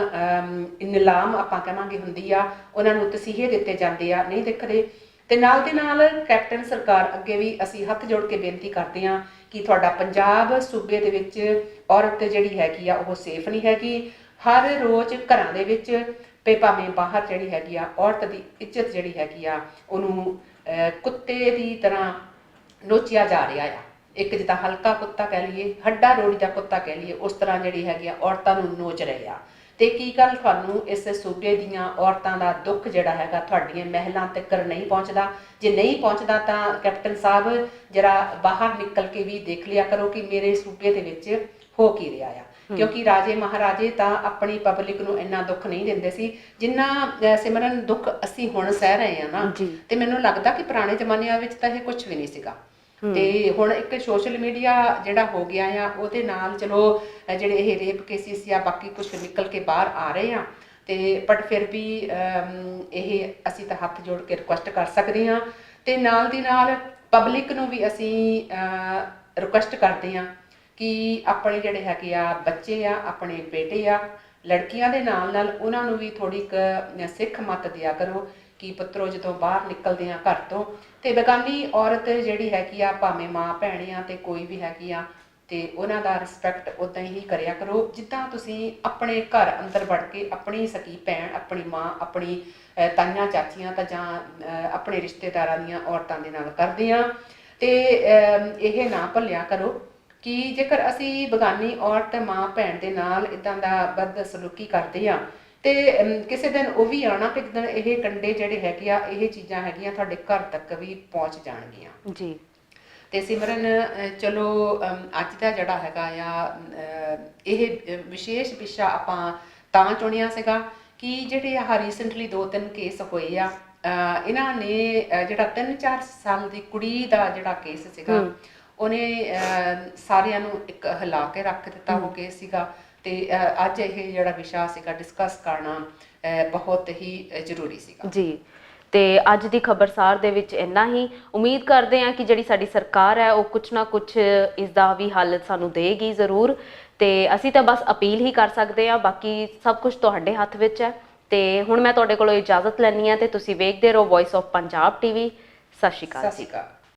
ਨਿਲਾਮ ਆਪਾਂ ਕਹਾਂਗੇ ਹੁੰਦੀ ਆ, ਉਹਨਾਂ ਨੂੰ ਤਸੀਹੇ ਦਿੱਤੇ ਜਾਂਦੇ ਆ, ਨਹੀਂ ਦਿਖਦੇ। ਤੇ ਨਾਲ ਦੇ ਨਾਲ ਕੈਪਟਨ ਸਰਕਾਰ ਅੱਗੇ ਵੀ ਅਸੀਂ ਹੱਥ ਜੋੜ ਕੇ ਬੇਨਤੀ ਕਰਦੇ ਹਾਂ ਕਿ ਤੁਹਾਡਾ ਪੰਜਾਬ ਸੂਬੇ ਦੇ ਵਿੱਚ ਔਰਤ ਜਿਹੜੀ ਹੈਗੀ ਆ ਉਹ ਸੇਫ ਨਹੀਂ ਹੈਗੀ। ਹਰ ਰੋਜ਼ ਘਰਾਂ ਦੇ ਵਿੱਚ ਤੇ ਭਾਵੇਂ ਬਾਹਰ ਜਿਹੜੀ ਹੈਗੀ ਆ ਔਰਤ ਦੀ ਇੱਜ਼ਤ ਜਿਹੜੀ ਹੈਗੀ ਆ ਉਹਨੂੰ ਕੁੱਤੇ ਦੀ ਤਰ੍ਹਾਂ ਨੋਚਿਆ ਜਾ ਰਿਹਾ ਆ। ਇੱਕ ਜਿੱਦਾਂ ਹਲਕਾ ਕੁੱਤਾ ਕਹਿ ਲਈਏ, ਹੱਡਾ ਰੋੜੀ ਦਾ ਕੁੱਤਾ ਕਹਿ ਲਈਏ, ਉਸ ਤਰ੍ਹਾਂ ਜਿਹੜੀ ਹੈਗੀ ਆ ਔਰਤਾਂ ਨੂੰ ਨੋਚ ਰਹੇ ਆ। ਤੇ ਕੀ ਗੱਲ ਤੁਹਾਨੂੰ ਇਸ ਸੂਬੇ ਦੀਆਂ ਔਰਤਾਂ ਦਾ ਦੁੱਖ ਜਿਹੜਾ ਹੈਗਾ ਤੁਹਾਡੀਆਂ ਮਹਿਲਾਂ ਤੱਕ ਨਹੀਂ ਪਹੁੰਚਦਾ? ਜੇ ਨਹੀਂ ਪਹੁੰਚਦਾ ਤਾਂ ਕੈਪਟਨ ਸਾਹਿਬ ਜਰਾ ਬਾਹਰ ਨਿਕਲ ਕੇ ਵੀ ਦੇਖ ਲਿਆ ਕਰੋ ਕਿ ਮੇਰੇ ਸੂਬੇ ਦੇ ਵਿੱਚ ਹੋ ਕੀ ਰਿਹਾ ਆ। ਕਿਉਂਕਿ ਰਾਜੇ ਮਹਾਰਾਜੇ ਤਾਂ ਆਪਣੀ ਪਬਲਿਕ ਨੂੰ ਇੰਨਾ ਦੁੱਖ ਨਹੀਂ ਦਿੰਦੇ ਸੀ ਜਿੰਨਾ ਸਿਮਰਨ ਦੁੱਖ ਅਸੀਂ ਹੁਣ ਸਹਿ ਰਹੇ ਆ ਨਾ। ਤੇ ਮੈਨੂੰ ਲੱਗਦਾ ਕਿ ਪੁਰਾਣੇ ਜ਼ਮਾਨਿਆਂ ਵਿੱਚ ਤਾਂ ਇਹ ਕੁਝ ਵੀ ਨਹੀਂ ਸੀਗਾ। ਤੇ ਹੁਣ ਇੱਕ ਸੋਸ਼ਲ ਮੀਡੀਆ ਜਿਹੜਾ ਹੋ ਗਿਆ ਆ ਉਹਦੇ ਨਾਲ ਚਲੋ ਜਿਹੜੇ ਇਹ ਰੇਪ ਕੇਸਿਸ ਜਾਂ ਬਾਕੀ ਕੁਝ ਨਿਕਲ ਕੇ ਬਾਹਰ ਆ ਰਹੇ ਆ, ਤੇ ਬਟ ਫਿਰ ਵੀ ਇਹ ਅਸੀਂ ਤਾਂ ਹੱਥ ਜੋੜ ਕੇ ਰਿਕੁਐਸਟ ਕਰ ਸਕਦੇ ਹਾਂ। ਤੇ ਨਾਲ ਦੀ ਨਾਲ ਪਬਲਿਕ ਨੂੰ ਵੀ ਅਸੀਂ ਰਿਕੁਐਸਟ ਕਰਦੇ ਹਾਂ ਕਿ ਆਪਣੇ ਜਿਹੜੇ ਹੈਗੇ ਆ ਬੱਚੇ ਆ, ਆਪਣੇ ਬੇਟੇ ਆ, ਲੜਕੀਆਂ ਦੇ ਨਾਲ ਨਾਲ ਉਹਨਾਂ ਨੂੰ ਵੀ ਥੋੜੀ ਕੁ ਸਿੱਖ ਮੱਤ ਦਿਆ ਕਰੋ ਕਿ ਪੁੱਤਰੋ ਜਦੋਂ ਬਾਹਰ ਨਿਕਲਦੇ ਆ ਘਰ ਤੋਂ ਤੇ ਬੇਗਾਨੀ ਔਰਤ ਜਿਹੜੀ ਹੈਗੀ ਆ ਭਾਵੇਂ ਮਾਂ ਭੈਣ ਆ ਤੇ ਕੋਈ ਵੀ ਹੈਗੀ ਆ ਤੇ ਉਹਨਾਂ ਦਾ ਰਿਸਪੈਕਟ ਉਦਾਂ ਹੀ ਕਰਿਆ ਕਰੋ ਜਿੱਦਾਂ ਤੁਸੀਂ ਆਪਣੇ ਘਰ ਅੰਦਰ ਵੜ ਕੇ ਆਪਣੀ ਸਕੀ ਭੈਣ, ਆਪਣੀ ਮਾਂ, ਆਪਣੀ ਤਾਈਆਂ ਚਾਚੀਆਂ ਤਾਂ ਜਾਂ ਆਪਣੇ ਰਿਸ਼ਤੇਦਾਰਾਂ ਦੀਆਂ ਔਰਤਾਂ ਦੇ ਨਾਲ ਕਰਦੇ ਆ। ਤੇ ਇਹ ਨਾ ਭੁੱਲਿਆ ਕਰੋ ਕਿ ਜੇਕਰ ਅਸੀਂ ਬੇਗਾਨੀ ਔਰਤ ਮਾਂ ਭੈਣ ਦੇ ਨਾਲ ਇਦਾਂ ਦਾ ਬਦਸਲੂਕੀ ਕਰਦੇ ਆ ਤੇ ਕਿਸੇ ਦਿਨ ਉਹ ਵੀ ਆਣਾ ਕਿ ਜਦੋਂ ਇਹ ਕੰਡੇ ਜਿਹੜੇ ਹੈਗੇ ਆ ਇਹ ਚੀਜ਼ਾਂ ਹੈਗੀਆਂ ਤੁਹਾਡੇ ਘਰ ਤੱਕ ਵੀ ਪਹੁੰਚ ਜਾਣਗੀਆਂ ਜੀ। ਤੇ ਸਿਮਰਨ ਚਲੋ ਅੱਜ ਦਾ ਜਿਹੜਾ ਹੈਗਾ ਆ ਇਹ ਵਿਸ਼ੇਸ਼ ਵਿਸ਼ਾ ਆਪਾਂ ਤਾਂ ਚੁਣਿਆ ਸੀਗਾ ਕਿ ਜਿਹੜੇ ਆਹ ਰੀਸੈਂਟਲੀ 2-3 ਕੇਸ ਹੋਏ ਆ, ਇਹਨਾਂ ਨੇ ਜਿਹੜਾ 3-4 ਸਾਲ ਦੀ ਕੁੜੀ ਦਾ ਜਿਹੜਾ ਕੇਸ ਸੀਗਾ ਉਹਨੇ ਸਾਰਿਆਂ ਨੂੰ ਇੱਕ ਹਿਲਾ ਕੇ ਰੱਖ ਦਿੱਤਾ ਉਹ ਕੇਸ ਸੀਗਾ। ਤੇ ਅੱਜ ਇਹ ਜਿਹੜਾ ਵਿਸ਼ਾ ਸੀਗਾ ਡਿਸਕਸ ਕਰਨਾ ਬਹੁਤ ਹੀ ਜ਼ਰੂਰੀ ਸੀਗਾ ਜੀ। ਤੇ ਅੱਜ ਦੀ ਖਬਰਸਾਰ ਦੇ ਵਿੱਚ ਇੰਨਾ ਹੀ। ਉਮੀਦ ਕਰਦੇ ਹਾਂ ਕਿ ਜਿਹੜੀ ਸਾਡੀ ਸਰਕਾਰ ਹੈ ਉਹ ਕੁਛ ਨਾ ਕੁਛ ਇਸ ਦਾ ਵੀ ਹੱਲ ਸਾਨੂੰ ਦੇਗੀ ਜ਼ਰੂਰ। ਤੇ ਅਸੀਂ ਤਾਂ ਬਸ ਅਪੀਲ ਹੀ ਕਰ ਸਕਦੇ ਹਾਂ, ਬਾਕੀ ਸਭ ਕੁਝ ਤੁਹਾਡੇ ਹੱਥ ਵਿੱਚ ਹੈ। ਤੇ ਹੁਣ ਮੈਂ ਤੁਹਾਡੇ ਕੋਲੋਂ ਇਜਾਜ਼ਤ ਲੈਣੀ ਹੈ ਤੇ ਤੁਸੀਂ ਵੇਖਦੇ ਰਹੋ ਵੌਇਸ ਆਫ ਪੰਜਾਬ ਟੀਵੀ। ਸਤਿ ਸ਼੍ਰੀ ਅਕਾਲ।